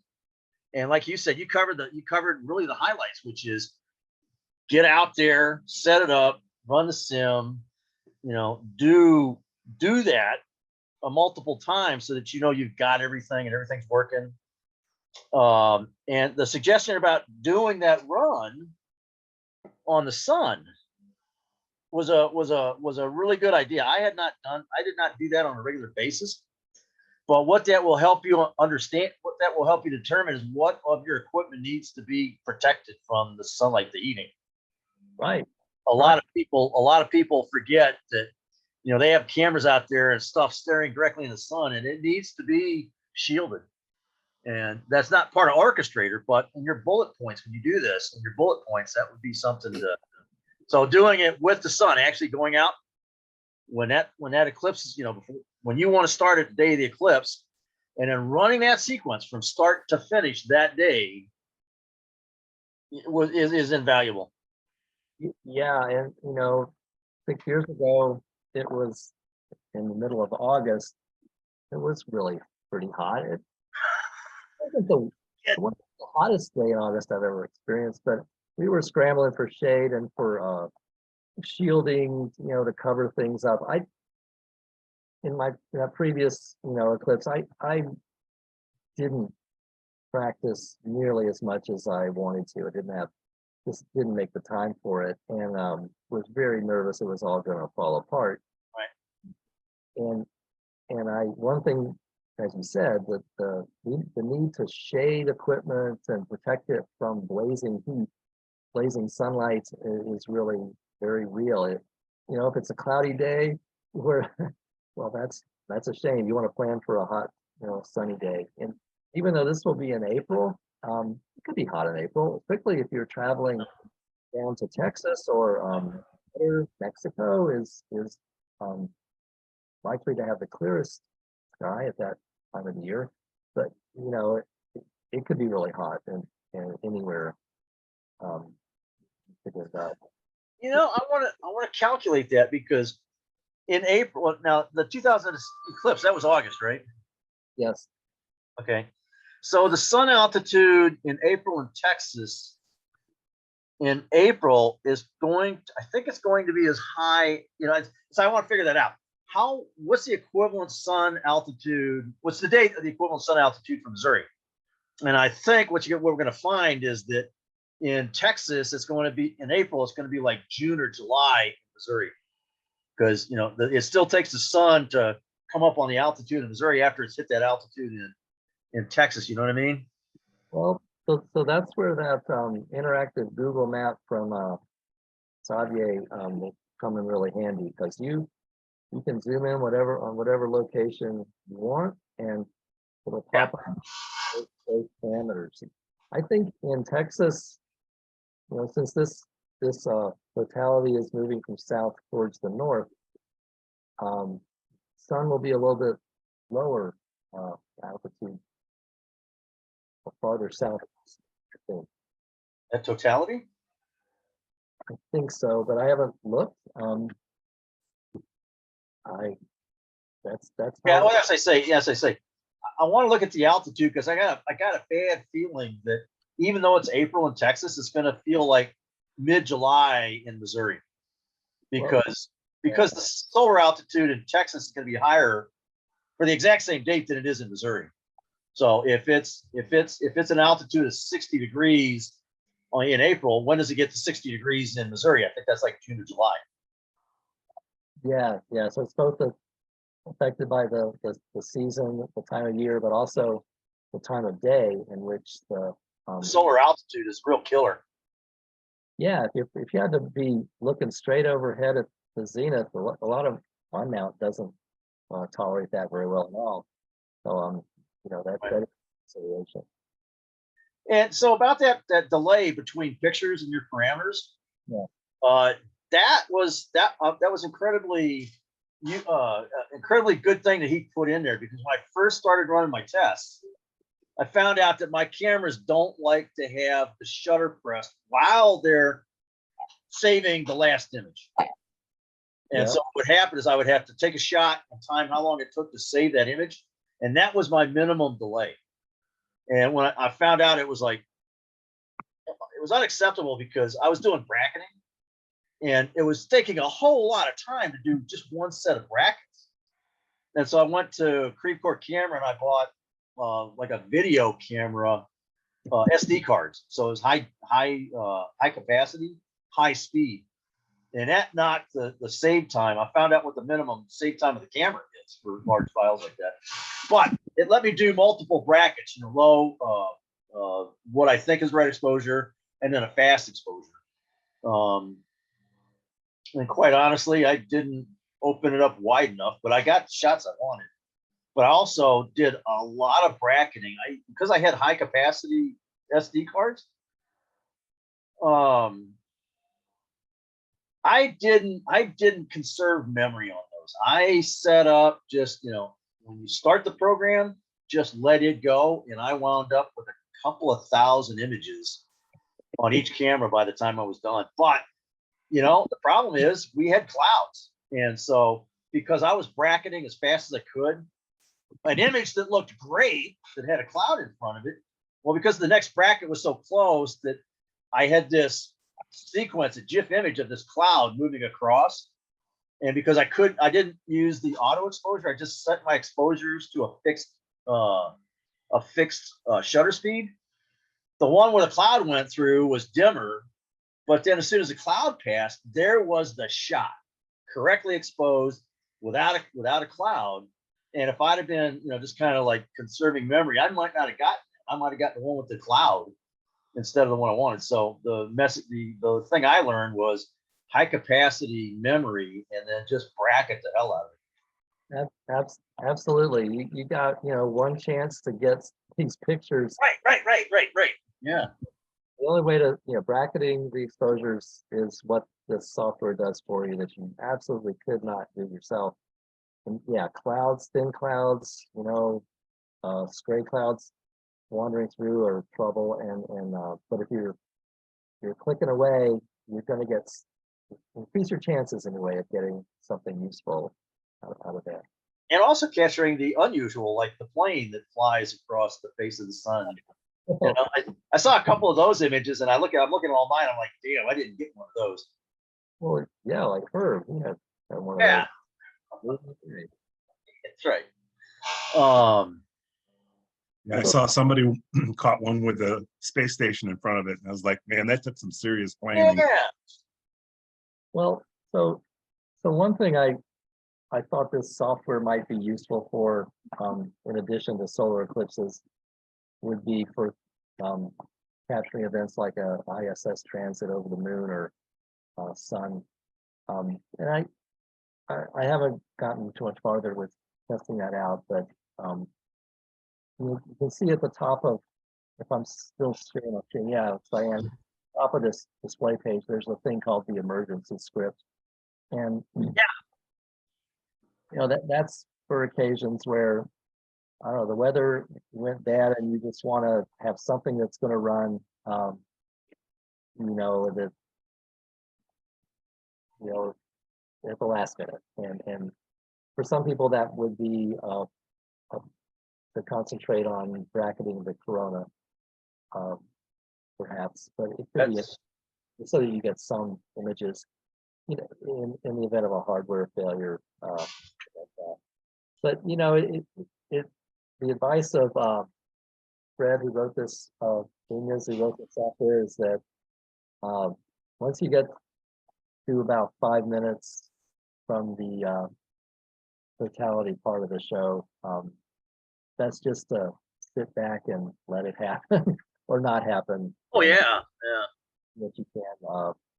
[SPEAKER 3] And like you said, you covered really the highlights, which is get out there, set it up, run the sim, do that multiple times so that you've got everything and everything's working. And the suggestion about doing that run on the sun was a really good idea. I did not do that on a regular basis, but what that will help you understand, what that will help you determine, is what of your equipment needs to be protected from the sunlight, the heating.
[SPEAKER 2] Right.
[SPEAKER 3] A lot of people forget that they have cameras out there and stuff staring directly in the sun, and it needs to be shielded. And that's not part of Orchestrator, but in your bullet points, when you do this, in your bullet points, that would be something to. So doing it with the sun, actually going out when that eclipse is, when you want to start it the day of the eclipse, and then running that sequence from start to finish that day is invaluable.
[SPEAKER 2] Yeah, and 6 years ago, it was in the middle of August. It was really pretty hot. It wasn't the hottest day in August I've ever experienced, but we were scrambling for shade and for shielding, to cover things up. In that previous, eclipse, I didn't practice nearly as much as I wanted to. Just didn't make the time for it, and was very nervous it was all going to fall apart. Right. And one thing, as you said, that the need to shade equipment and protect it from blazing heat blazing sunlight is really very real. If it's a cloudy day, where well, that's a shame. You want to plan for a hot, sunny day. And even though this will be in April, it could be hot in April, particularly if you're traveling down to Texas or Mexico is um, likely to have the clearest sky at that time of the year. But it could be really hot and anywhere. Figure it out.
[SPEAKER 3] I want to calculate that because in April, now the 2000 eclipse, that was August, right?
[SPEAKER 2] Yes.
[SPEAKER 3] Okay. So the sun altitude in April in Texas in April is I think it's going to be as high, so I want to figure that out. What's the equivalent sun altitude? What's the date of the equivalent sun altitude from Missouri? And I think what we're going to find is that in Texas, it's going to be in April, it's going to be like June or July in Missouri. Because, it still takes the sun to come up on the altitude in Missouri after it's hit that altitude in Texas. You know what I mean?
[SPEAKER 2] Well, so that's where that interactive Google map from Xavier will come in really handy, because you can zoom in on whatever location you want, and it'll pop up those parameters. I think in Texas, since this totality is moving from south towards the north, sun will be a little bit lower altitude, or farther south.
[SPEAKER 3] That totality?
[SPEAKER 2] I think so, but I haven't looked. That's
[SPEAKER 3] Yeah, well, as I say, I want to look at the altitude because I got a bad feeling that even though it's April in Texas, it's going to feel like mid-July in Missouri, because the solar altitude in Texas is going to be higher for the exact same date than it is in Missouri. So if it's an altitude of 60 degrees in April, when does it get to 60 degrees in Missouri? I think that's like June or July.
[SPEAKER 2] Yeah. So it's both affected by the season, the time of year, but also the time of day in which the
[SPEAKER 3] solar altitude is real killer.
[SPEAKER 2] Yeah, if you had to be looking straight overhead at the zenith, a lot of my mount doesn't tolerate that very well at all. So that is a consideration.
[SPEAKER 3] And so about that delay between pictures and your parameters, that was incredibly good thing that he put in there, because when I first started running my tests, I found out that my cameras don't like to have the shutter pressed while they're saving the last image. And so what happened is I would have to take a shot and time how long it took to save that image. And that was my minimum delay. And when I found out, it was unacceptable, because I was doing bracketing and it was taking a whole lot of time to do just one set of brackets. And so I went to Creve Court Camera and I bought like a video camera, SD cards. So it was high capacity, high speed. And that knocked the save time. I found out what the minimum save time of the camera is for large files like that. But it let me do multiple brackets, low, what I think is right exposure, and then a fast exposure. And quite honestly, I didn't open it up wide enough, but I got the shots I wanted. But I also did a lot of bracketing. Because I had high capacity SD cards. I didn't conserve memory on those. I set up just, when you start the program, just let it go. And I wound up with a couple of thousand images on each camera by the time I was done. But, the problem is we had clouds. And so because I was bracketing as fast as I could, an image that looked great that had a cloud in front of it, well, because the next bracket was so close that I had this sequence, a GIF image of this cloud moving across. And because I didn't use the auto exposure, I just set my exposures to a fixed shutter speed. The one where the cloud went through was dimmer, but then as soon as the cloud passed, there was the shot correctly exposed without a cloud. And if I'd have been, just kind of like conserving memory, I might not have gotten it. I might have gotten the one with the cloud. instead of the one I wanted. So the message, the thing I learned was high capacity memory, and then just bracket the hell out of it.
[SPEAKER 2] Absolutely. You got, one chance to get these pictures.
[SPEAKER 3] Right. Yeah.
[SPEAKER 2] The only way to, bracketing the exposures is what the software does for you that you absolutely could not do yourself. And yeah, clouds, thin clouds, stray clouds wandering through are trouble. But if you're clicking away, you're going to increase your chances anyway of getting something useful out of that.
[SPEAKER 3] And also capturing the unusual, like the plane that flies across the face of the sun. I saw a couple of those images, and I'm looking at all mine. I'm like, damn, I didn't get one of those.
[SPEAKER 2] Well, yeah, like her, had one of
[SPEAKER 3] Yeah,
[SPEAKER 2] those.
[SPEAKER 3] that's right.
[SPEAKER 5] Yeah, I saw somebody caught one with a space station in front of it, and I was like, man, that took some serious planning.
[SPEAKER 3] Yeah.
[SPEAKER 2] Well, so one thing I thought this software might be useful for, in addition to solar eclipses, would be for capturing events like a ISS transit over the moon or sun. And I haven't gotten too much farther with testing that out, but you can see at the top of, if I'm still sharing, yeah, Cyan, top of this display page, there's a thing called the emergency script. And that's for occasions where, I don't know, the weather went bad and you just want to have something that's going to run, that, at the last minute. And for some people that would be to concentrate on bracketing the corona, perhaps, but it could be so that you get some images, in the event of a hardware failure, like that. But the advice of Fred, who wrote this, who wrote the software, is that once you get to about 5 minutes from the totality part of the show, that's just to sit back and let it happen or not happen.
[SPEAKER 3] Oh yeah.
[SPEAKER 2] That you can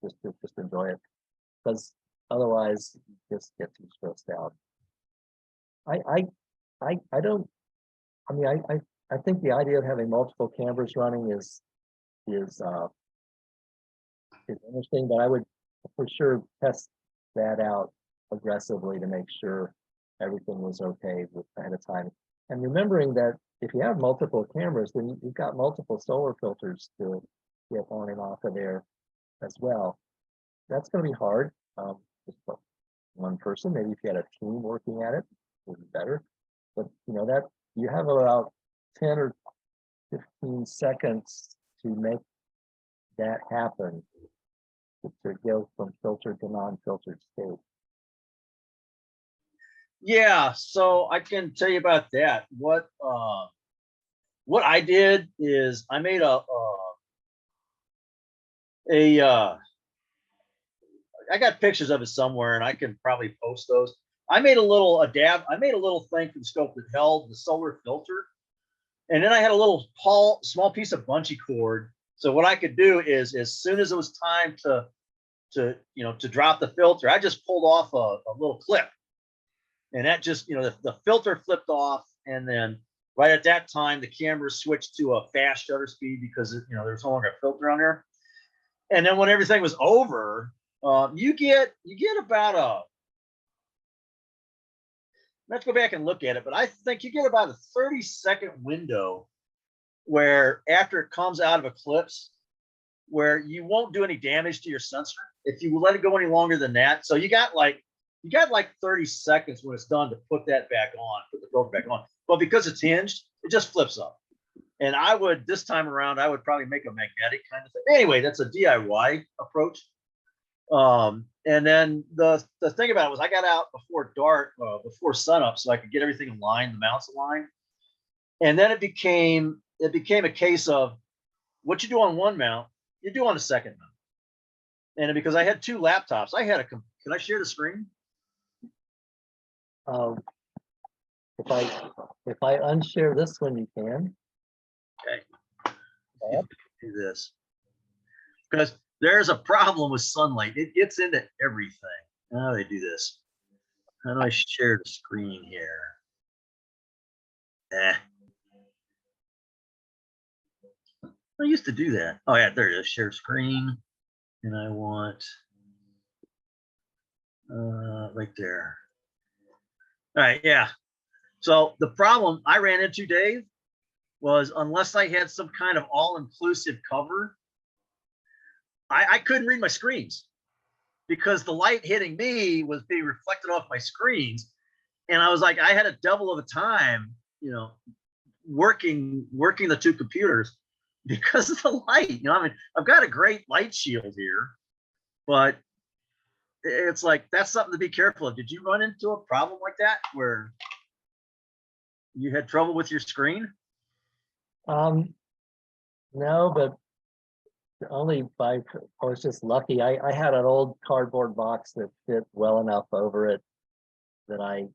[SPEAKER 2] just enjoy it, because otherwise you just get too stressed out. I don't. I mean, I think the idea of having multiple cameras running is interesting, but I would for sure test that out aggressively to make sure everything was okay ahead of time. And remembering that if you have multiple cameras, then you've got multiple solar filters to get on and off of there as well. That's going to be hard. Just for one person, maybe if you had a team working at it, it would be better. But that you have about 10 or 15 seconds to make that happen, to go from filtered to non-filtered state.
[SPEAKER 3] Yeah, so I can tell you about that. What I did is I made I got pictures of it somewhere, and I can probably post those. I made a little thing for the scope that held the solar filter, and then I had a little small piece of bungee cord. So what I could do is, as soon as it was time to drop the filter, I just pulled off a little clip. And that just, the filter flipped off. And then right at that time, the camera switched to a fast shutter speed because, there's no longer a filter on there. And then when everything was over, you get about let's go back and look at it, but I think you get about a 30-second window where after it comes out of eclipse, where you won't do any damage to your sensor if you let it go any longer than that. So you got like 30 seconds when it's done to put that back on, put the filter back on. But because it's hinged, it just flips up. And this time around, I would probably make a magnetic kind of thing. Anyway, that's a DIY approach. And then the thing about it was I got out before dark, before sunup, so I could get everything aligned, the mounts aligned. And then it became a case of what you do on one mount, you do on a second mount. And because I had two laptops, can I share the screen?
[SPEAKER 2] If I unshare this one, you can.
[SPEAKER 3] Okay. do this because there's a problem with sunlight. It gets into everything. How do they do this? How do I share the screen here? I used to do that. Oh yeah, there it is. Share screen, and I want right there. All right, yeah. So the problem I ran into, Dave, was unless I had some kind of all-inclusive cover, I couldn't read my screens because the light hitting me was being reflected off my screens. And I was like, I had a devil of a time, working the two computers because of the light. I mean, I've got a great light shield here, but it's like, that's something to be careful of. Did you run into a problem like that where you had trouble with your screen?
[SPEAKER 2] No, but only by, I was just lucky. I had an old cardboard box that fit well enough over it that I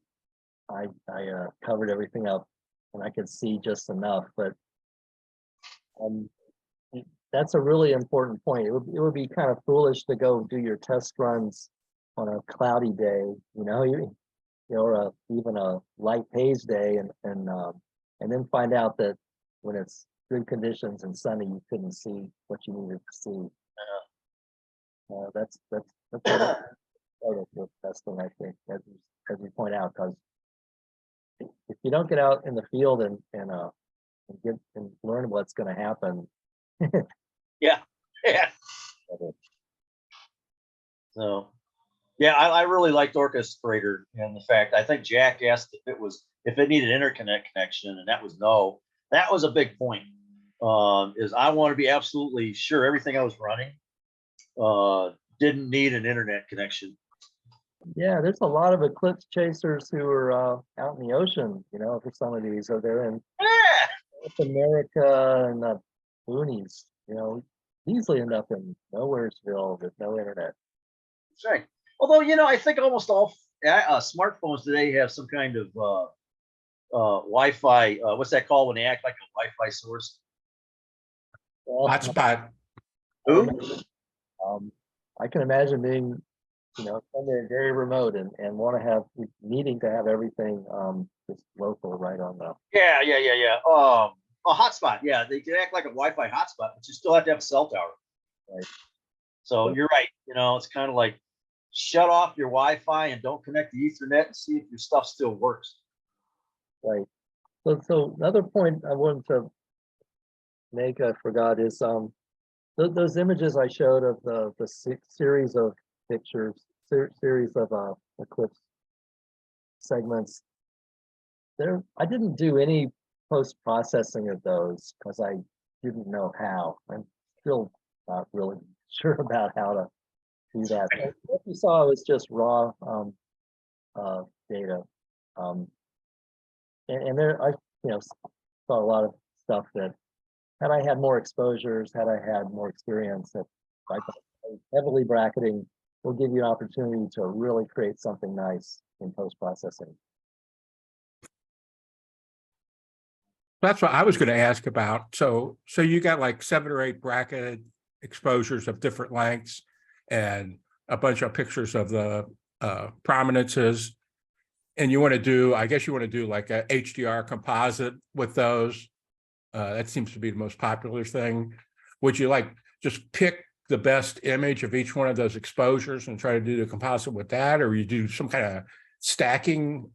[SPEAKER 2] covered everything up and I could see just enough. But that's a really important point. It would be kind of foolish to go do your test runs on a cloudy day, or even a light haze day, and then find out that when it's good conditions and sunny, you couldn't see what you needed to see. That's part of the testing, I think, as you point out, because if you don't get out in the field and learn what's going to happen.
[SPEAKER 3] Yeah. So, yeah, I really liked Orchestrator and the fact, I think Jack asked if it needed interconnect connection, and that was no. That was a big point. Is I want to be absolutely sure everything I was running didn't need an internet connection.
[SPEAKER 2] Yeah, there's a lot of eclipse chasers who are out in the ocean, for some of these, or they're in North America and the boonies, easily end up in Nowheresville with no internet.
[SPEAKER 3] That's right. Although, I think almost all smartphones today have some kind of Wi-Fi. What's that called when they act like a Wi-Fi source?
[SPEAKER 1] Hotspot.
[SPEAKER 3] Who?
[SPEAKER 2] I can imagine being, somewhere very remote and needing to have everything just local right on the.
[SPEAKER 3] Yeah. A hotspot. Yeah, they can act like a Wi-Fi hotspot, but you still have to have a cell tower.
[SPEAKER 2] Right.
[SPEAKER 3] So you're right. It's kind of like shut off your Wi-Fi and don't connect to Ethernet and see if your stuff still works.
[SPEAKER 2] Right. So another point I wanted to make, I forgot, is those images I showed of the series of pictures, series of eclipse segments. I didn't do any post-processing of those because I didn't know how. I'm still not really sure about how to do that. What you saw was just raw data, and there I saw a lot of stuff that had I had more exposures, had I had more experience, that heavily bracketing will give you an opportunity to really create something nice in post-processing.
[SPEAKER 6] That's what I was going to ask about. So you got like 7 or 8 bracketed exposures of different lengths and a bunch of pictures of the prominences. And you want to do like a HDR composite with those. That seems to be the most popular thing. Would you just pick the best image of each one of those exposures and try to do the composite with that? Or you do some kind of stacking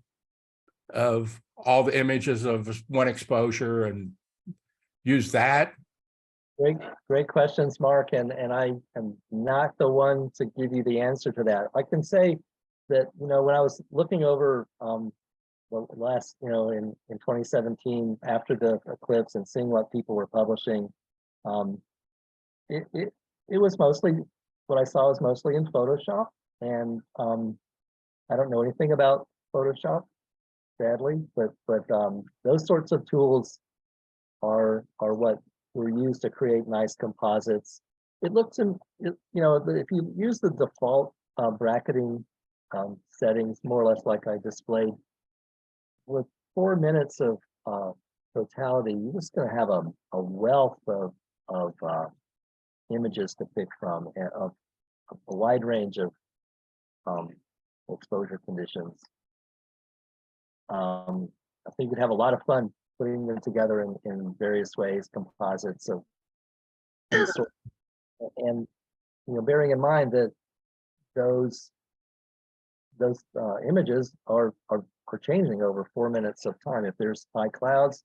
[SPEAKER 6] of all the images of one exposure and use that?
[SPEAKER 2] Great questions, Mark. And I am not the one to give you the answer to that. I can say that, when I was looking over the last, in 2017, after the eclipse and seeing what people were publishing, it was mostly, what I saw was mostly in Photoshop. And I don't know anything about Photoshop, sadly, but those sorts of tools are what were used to create nice composites. It looks if you use the default bracketing settings, more or less like I displayed, with 4 minutes of totality, you're just going to have a wealth of of images to pick from, of a wide range of exposure conditions. I think you'd have a lot of fun putting them together in various ways, composites of any sort. And bearing in mind that those images are changing over 4 minutes of time. If there's high clouds,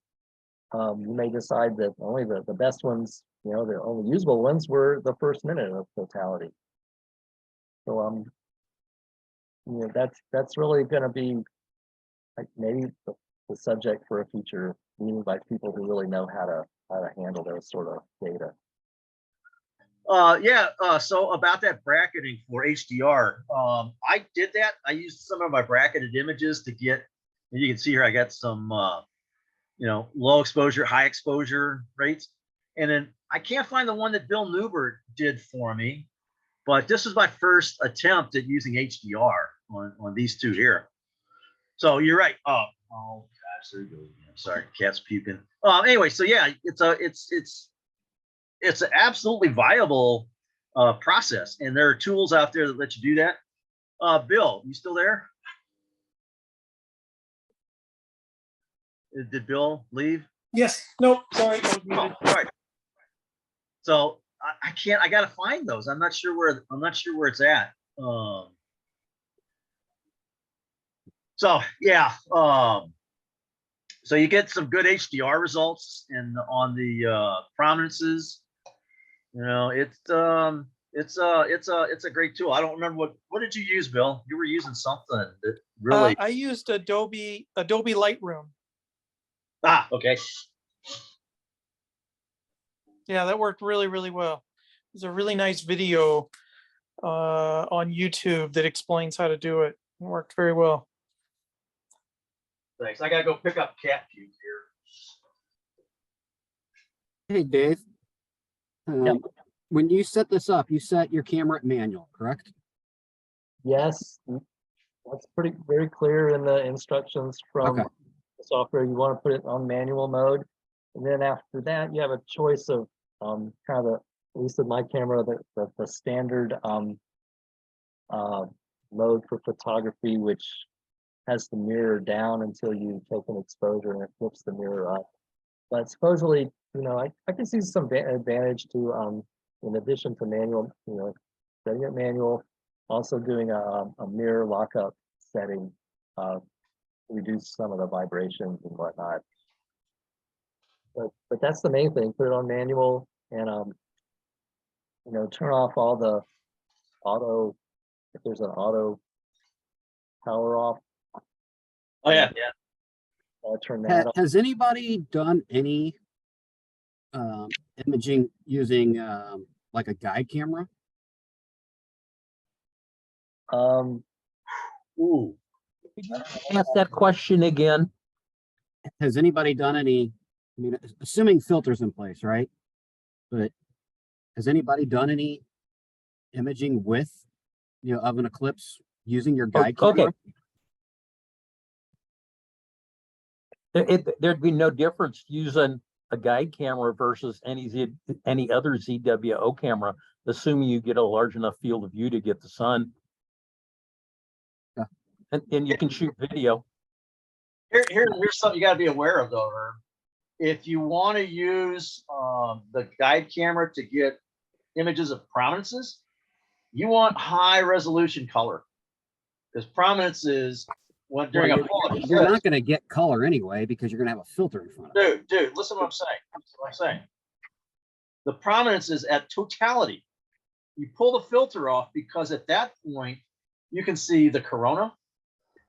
[SPEAKER 2] you may decide that only the best ones, the only usable ones were the first minute of totality. So that's really going to be maybe the subject for a future meeting by people who really know how to handle those sort of data.
[SPEAKER 3] So about that bracketing for HDR, I did that. I used some of my bracketed images to get, and you can see here, I got some, low exposure, high exposure rates. And then I can't find the one that Bill Newbert did for me, but this was my first attempt at using HDR on these two here. So you're right. Oh gosh, there you go. I'm sorry, cat's puking. Anyway, so yeah, it's an absolutely viable process, and there are tools out there that let you do that. Bill, you still there? Did Bill leave?
[SPEAKER 7] Yes, nope, sorry. I was
[SPEAKER 3] Oh,
[SPEAKER 7] muted.
[SPEAKER 3] all right. So I can't. I gotta find those. I'm not sure where it's at. So yeah. So you get some good HDR results on the prominences. It's a great tool. I don't remember what did you use, Bill? You were using something that really.
[SPEAKER 7] I used Adobe Lightroom.
[SPEAKER 3] Okay.
[SPEAKER 7] Yeah, that worked really, really well. There's a really nice video on YouTube that explains how to do it. It worked very well.
[SPEAKER 3] Thanks. I gotta go pick up cat puke here.
[SPEAKER 8] Hey, Dave.
[SPEAKER 2] Yep.
[SPEAKER 8] When you set this up, you set your camera at manual, correct?
[SPEAKER 2] Yes, that's very clear in the instructions from
[SPEAKER 8] Okay.
[SPEAKER 2] the software. You want to put it on manual mode, and then after that, you have a choice of kind of at least with my camera, the standard mode for photography, which has the mirror down until you take an exposure and it flips the mirror up. But supposedly, I can see some advantage to, in addition to manual, setting it manual, also doing a mirror lockup setting, reduce some of the vibrations and whatnot. But that's the main thing. Put it on manual and turn off all the auto. If there's an auto power off,
[SPEAKER 3] Oh yeah.
[SPEAKER 2] turn that off.
[SPEAKER 8] Has anybody done any imaging using like a guide camera?
[SPEAKER 3] Ooh.
[SPEAKER 9] Ask that question again.
[SPEAKER 8] Has anybody done any, I mean, assuming filters in place, right? But has anybody done any imaging with, of an eclipse using your guide camera?
[SPEAKER 9] There'd be no difference using a guide camera versus any other ZWO camera, assuming you get a large enough field of view to get the sun.
[SPEAKER 8] Yeah.
[SPEAKER 9] And you can shoot video.
[SPEAKER 3] Here's something you got to be aware of, though, Herb. If you want to use the guide camera to get images of prominences, you want high resolution color, because prominences, during a pull-up,
[SPEAKER 8] you're not going to get color anyway because you're going to have a filter in front of it.
[SPEAKER 3] Dude, listen to what I'm saying. The prominence is at totality. You pull the filter off because at that point you can see the corona.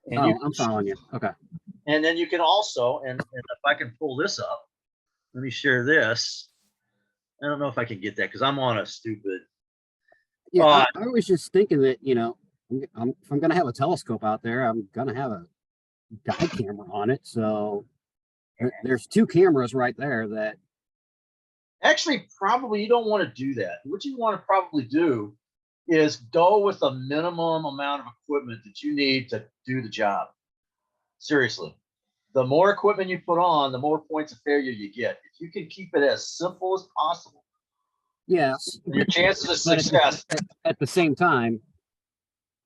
[SPEAKER 3] And
[SPEAKER 8] I'm following you. Okay.
[SPEAKER 3] And then you can also, and if I can pull this up, let me share this. I don't know if I can get that because I'm on a stupid.
[SPEAKER 8] Yeah, I was just thinking that, if I'm going to have a telescope out there, I'm going to have a guide camera on it. So there's two cameras right there that.
[SPEAKER 3] Actually, probably you don't want to do that. What you want to probably do is go with a minimum amount of equipment that you need to do the job. Seriously. The more equipment you put on, the more points of failure you get. If you can keep it as simple as possible,
[SPEAKER 8] Yes.
[SPEAKER 3] Your chances of
[SPEAKER 8] But at the-
[SPEAKER 3] success,
[SPEAKER 8] At the same time,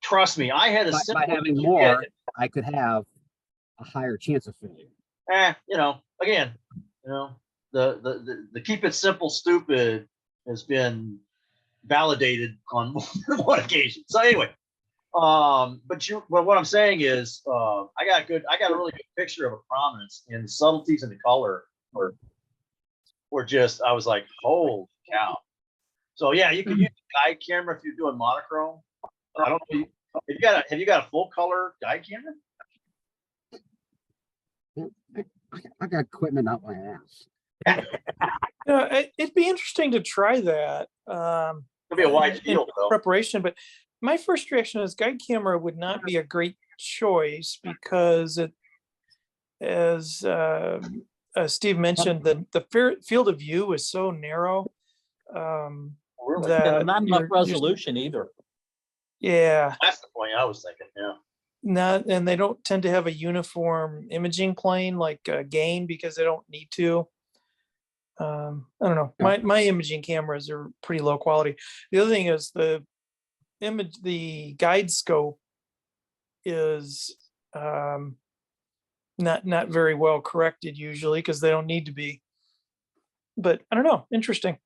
[SPEAKER 3] trust me, I had a
[SPEAKER 8] by
[SPEAKER 3] simple
[SPEAKER 8] having
[SPEAKER 3] kit.
[SPEAKER 8] more, I could have a higher chance of failure.
[SPEAKER 3] You know, again, you know, the keep it simple, stupid has been validated on more than one occasion. So anyway, but what I'm saying is, I got a really good picture of a prominence, and the subtleties in the color were just, I was like, holy cow. So yeah, you could use a guide camera if you're doing monochrome. I don't know. Have you got a full color guide camera?
[SPEAKER 8] I got equipment out my ass.
[SPEAKER 7] It'd be interesting to try that.
[SPEAKER 3] It'll be a wide
[SPEAKER 7] in
[SPEAKER 3] field though.
[SPEAKER 7] preparation, but my first reaction is guide camera would not be a great choice because it, as Steve mentioned, the field of view is so narrow.
[SPEAKER 3] Really?
[SPEAKER 7] That
[SPEAKER 9] Not enough resolution either.
[SPEAKER 7] Yeah,
[SPEAKER 3] That's the point I was thinking. Yeah.
[SPEAKER 7] and they don't tend to have a uniform imaging plane like gain because they don't need to. I don't know. My imaging cameras are pretty low quality. The other thing is the guide scope is not very well corrected usually because they don't need to be. But I don't know. Interesting.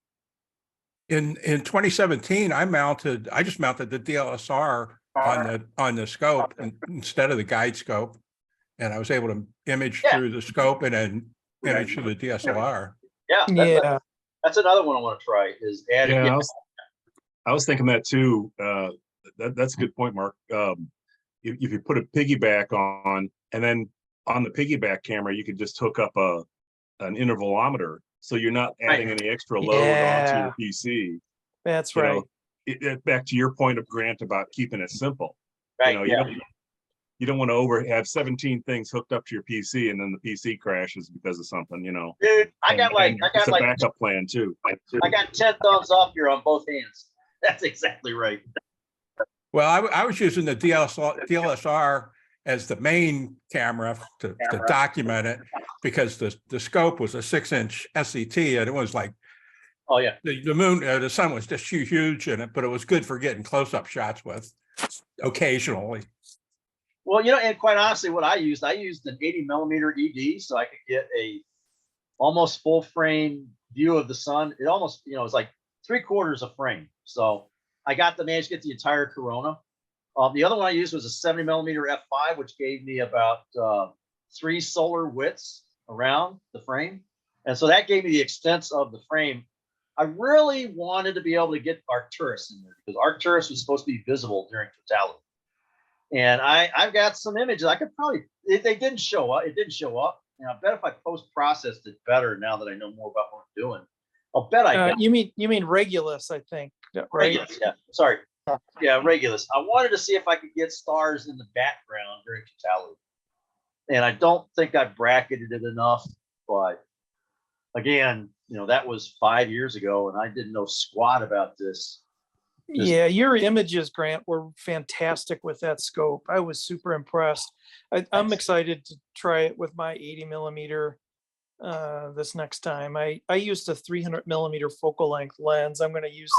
[SPEAKER 6] In 2017, I just mounted the DLSR on the scope instead of the guide scope, and I was able to image through the scope and then image through the DSLR.
[SPEAKER 3] Yeah. That's another one I want to try is add.
[SPEAKER 5] Yeah, I was thinking that too. That's a good point, Mark. If you put a piggyback on, and then on the piggyback camera, you could just hook up an intervalometer, so you're not adding any extra load onto your PC.
[SPEAKER 7] That's right.
[SPEAKER 5] Back to your point of Grant about keeping it simple.
[SPEAKER 3] Right.
[SPEAKER 5] You don't want to have 17 things hooked up to your PC and then the PC crashes because of something,
[SPEAKER 3] Dude, I got
[SPEAKER 5] a backup plan too.
[SPEAKER 3] I got 10 thumbs up here on both hands. That's exactly right.
[SPEAKER 6] Well, I was using the DLSR as the main camera to document it because the scope was a 6-inch SET and it was like,
[SPEAKER 3] oh yeah,
[SPEAKER 6] the moon, the sun was just huge in it, but it was good for getting close-up shots with occasionally.
[SPEAKER 3] Well, and quite honestly, what I used an 80mm ED so I could get a almost full frame view of the sun. It almost, it's like 3/4 a frame. So I managed to get the entire corona. The other one I used was a 70mm f5, which gave me about 3 solar widths around the frame. And so that gave me the extent of the frame. I really wanted to be able to get Arcturus in there because Arcturus was supposed to be visible during totality. And I've got some images. I could probably, they didn't show up. It didn't show up. And I bet if I post-processed it better now that I know more about what I'm doing, I'll bet I got.
[SPEAKER 7] You mean Regulus, I think, right?
[SPEAKER 3] Regulus, yeah. Sorry. Yeah, Regulus. I wanted to see if I could get stars in the background during totality. And I don't think I bracketed it enough, but again, that was 5 years ago and I didn't know squat about this.
[SPEAKER 7] Yeah, your images, Grant, were fantastic with that scope. I was super impressed. I'm excited to try it with my 80mm this next time. I used a 300mm focal length lens. I'm going to use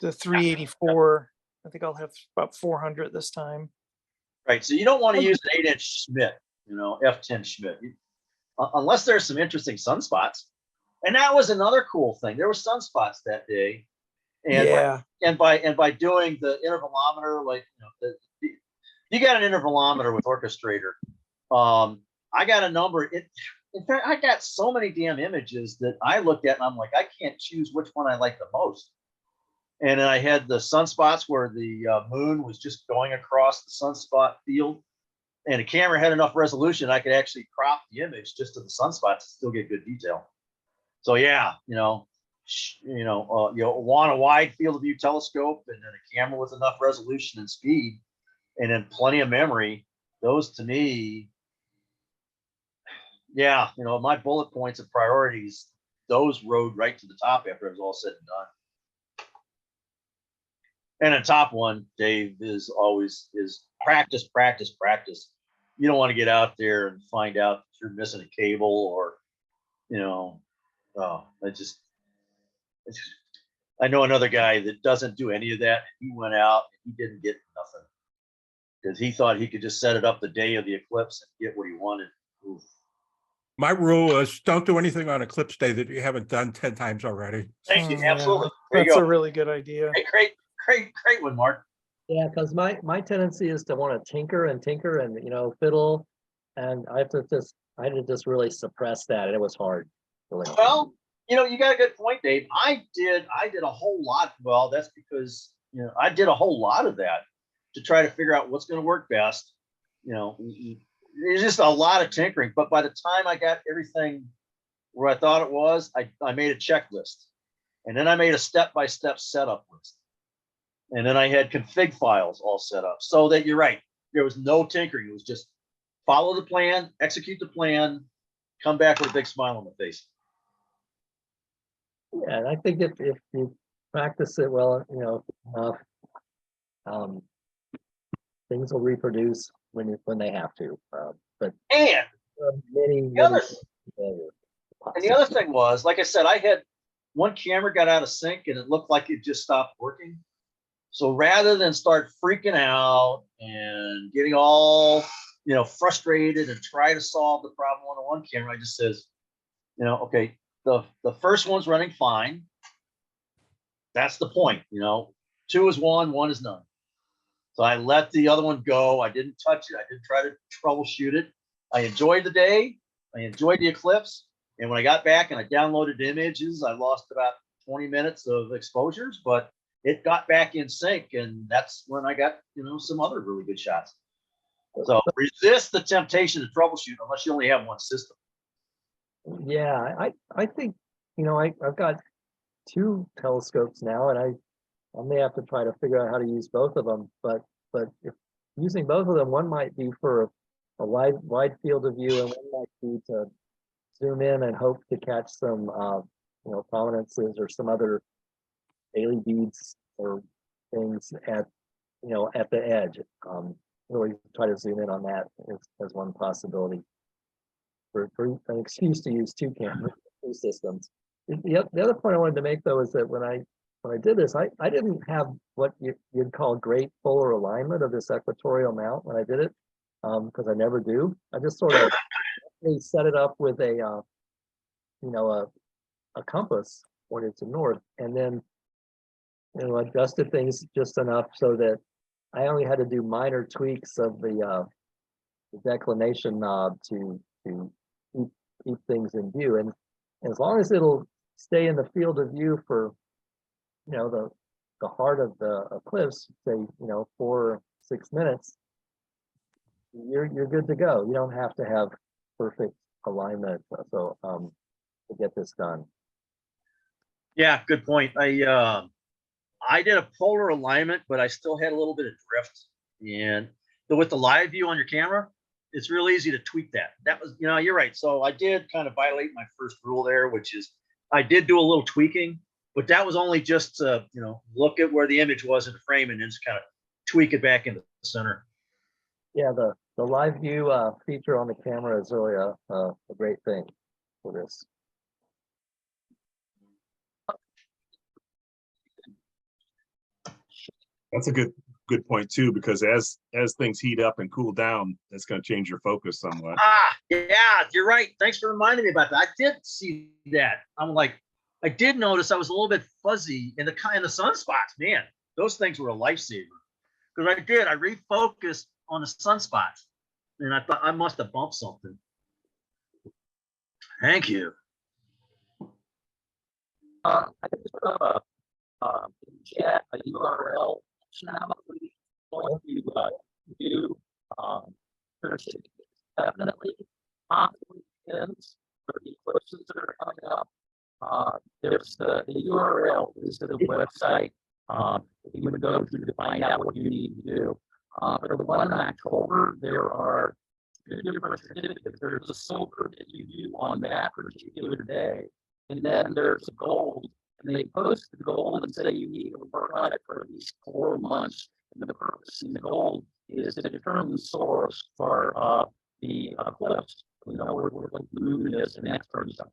[SPEAKER 7] the 384. I think I'll have about 400 this time.
[SPEAKER 3] Right. So you don't want to use an 8-inch Schmidt, F10 Schmidt, unless there's some interesting sunspots. And that was another cool thing. There were sunspots that day. And by doing the intervalometer, like you got an intervalometer with Orchestrator. I got a number. In fact, I got so many damn images that I looked at and I'm like, I can't choose which one I like the most. And then I had the sunspots where the moon was just going across the sunspot field, and the camera had enough resolution I could actually crop the image just to the sunspots to still get good detail. So yeah, you want a wide field of view telescope and then a camera with enough resolution and speed and then plenty of memory. Those to me, yeah, my bullet points of priorities, those rode right to the top after it was all said and done. And the top one, Dave, is practice, practice, practice. You don't want to get out there and find out that you're missing a cable or, I know another guy that doesn't do any of that. He went out and he didn't get nothing because he thought he could just set it up the day of the eclipse and get what he wanted. Oof.
[SPEAKER 6] My rule is don't do anything on eclipse day that you haven't done 10 times already.
[SPEAKER 3] Thank you.
[SPEAKER 7] Yeah,
[SPEAKER 3] Absolutely. There you
[SPEAKER 7] that's
[SPEAKER 3] go.
[SPEAKER 7] a really good idea.
[SPEAKER 3] Hey, great one, Mark.
[SPEAKER 2] Yeah, because my tendency is to want to tinker and fiddle, and I had to just really suppress that, and it was hard. Really hard.
[SPEAKER 3] Well, you got a good point, Dave. I did a whole lot. Well, that's because I did a whole lot of that to try to figure out what's going to work best. There's just a lot of tinkering. But by the time I got everything where I thought it was, I made a checklist, and then I made a step-by-step setup list, and then I had config files all set up so that you're right. There was no tinkering. It was just follow the plan, execute the plan, come back with a big smile on the face.
[SPEAKER 2] Yeah, and I think if you practice it well, enough, things will reproduce when they have to. But
[SPEAKER 3] And
[SPEAKER 2] many
[SPEAKER 3] the other,
[SPEAKER 2] failures.
[SPEAKER 3] and the other thing was, like I said, I had one camera got out of sync and it looked like it just stopped working. So rather than start freaking out and getting all frustrated and try to solve the problem on the one camera, I just says, okay, the first one's running fine. That's the point. 2 is 1, 1 is none. So I let the other one go. I didn't touch it. I didn't try to troubleshoot it. I enjoyed the day. I enjoyed the eclipse. And when I got back and I downloaded images, I lost about 20 minutes of exposures, but it got back in sync. And that's when I got, some other really good shots. So resist the temptation to troubleshoot unless you only have one system.
[SPEAKER 2] Yeah, I think, I've got 2 telescopes now, and I may have to try to figure out how to use both of them. But if using both of them, one might be for a wide field of view, and one might be to zoom in and hope to catch some prominences or some other daily beads or things at the edge. Really try to zoom in on that as one possibility for an excuse to use 2 cameras, 2 systems. The other point I wanted to make, though, is that when I did this, I didn't have what you'd call great polar alignment of this equatorial mount when I did it, because I never do. I just sort of set it up with a compass pointed to north, and then adjusted things just enough so that I only had to do minor tweaks of the declination knob to keep things in view. And as long as it'll stay in the field of view for the heart of the eclipse, say 4 or 6 minutes, you're good to go. You don't have to have perfect alignment to get this done.
[SPEAKER 3] Yeah, good point. I did a polar alignment, but I still had a little bit of drift. And with the live view on your camera, it's real easy to tweak that. That was, you're right. So I did kind of violate my first rule there, which is I did do a little tweaking, but that was only just to, look at where the image was in the frame and then just kind of tweak it back into the center.
[SPEAKER 2] Yeah, the live view feature on the camera is really a great thing for this.
[SPEAKER 5] That's a good point too, because as things heat up and cool down, that's going to change your focus somewhat.
[SPEAKER 3] Yeah, you're right. Thanks for reminding me about that. I did see that. I'm like, I did notice I was a little bit fuzzy in the sunspots. Man, those things were a lifesaver. Because I refocused on the sunspots, and I thought I must have bumped something. Thank you.
[SPEAKER 9] I just put chat a URL now for you do definitely on weekends for the eclipses that are coming up. There's the URL is to the website. You would go through to find out what you need to do. For the one in October, there are 2 different certificates. There's a silver that you do on that particular day, and then there's a gold. And they post the gold and say you need to work on it for at least 4 months. And the purpose in the gold is to determine the source for the eclipse. Where the moon is and that sort of stuff.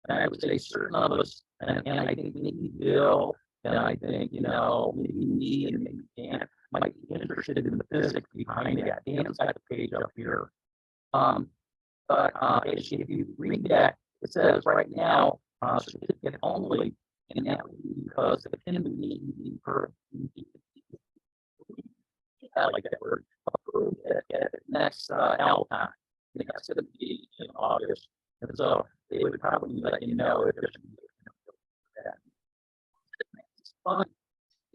[SPEAKER 9] And I would say certain of us, and I think Nikki, Bill, And I think, maybe me and maybe Dan might be interested in the physics behind that. Dan's got the page up here. But if you read that, it says right now, certificate only, and that would be because the pin would need to be per. I like that word. Approved at next L time. I think that's going to be in August, and so they would probably let you know if there's that. It's fun.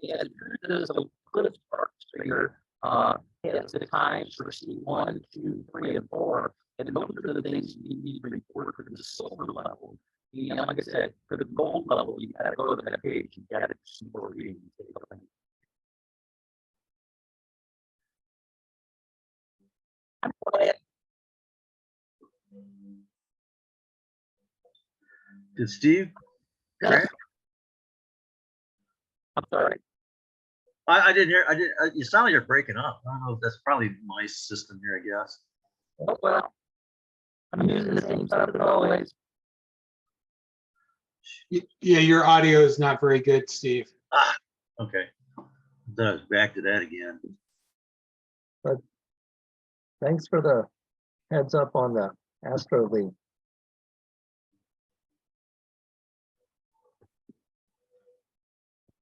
[SPEAKER 9] And there's a eclipse part here. Has the times for C1, 2, 3, and 4. And those are the things you need to report for the silver level. And like I said, for the gold level, you gotta go to that page. You gotta do some more reading.
[SPEAKER 3] Did Steve? Grant?
[SPEAKER 9] I'm sorry.
[SPEAKER 3] I didn't hear. I did. You sound like you're breaking up. I don't know if that's probably my system here. I guess.
[SPEAKER 9] Oh, well, I'm using the same stuff as always.
[SPEAKER 1] Yeah, your audio is not very good, Steve.
[SPEAKER 3] Okay. Then I was back to that again.
[SPEAKER 2] Thanks for the heads up on the Astro League.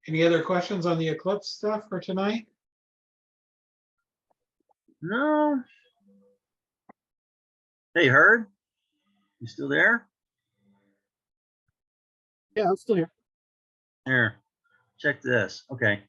[SPEAKER 1] Any other questions on the eclipse stuff for tonight?
[SPEAKER 3] No. Hey, Herd, you still there?
[SPEAKER 8] Yeah, I'm still here.
[SPEAKER 3] Here, check this. Okay.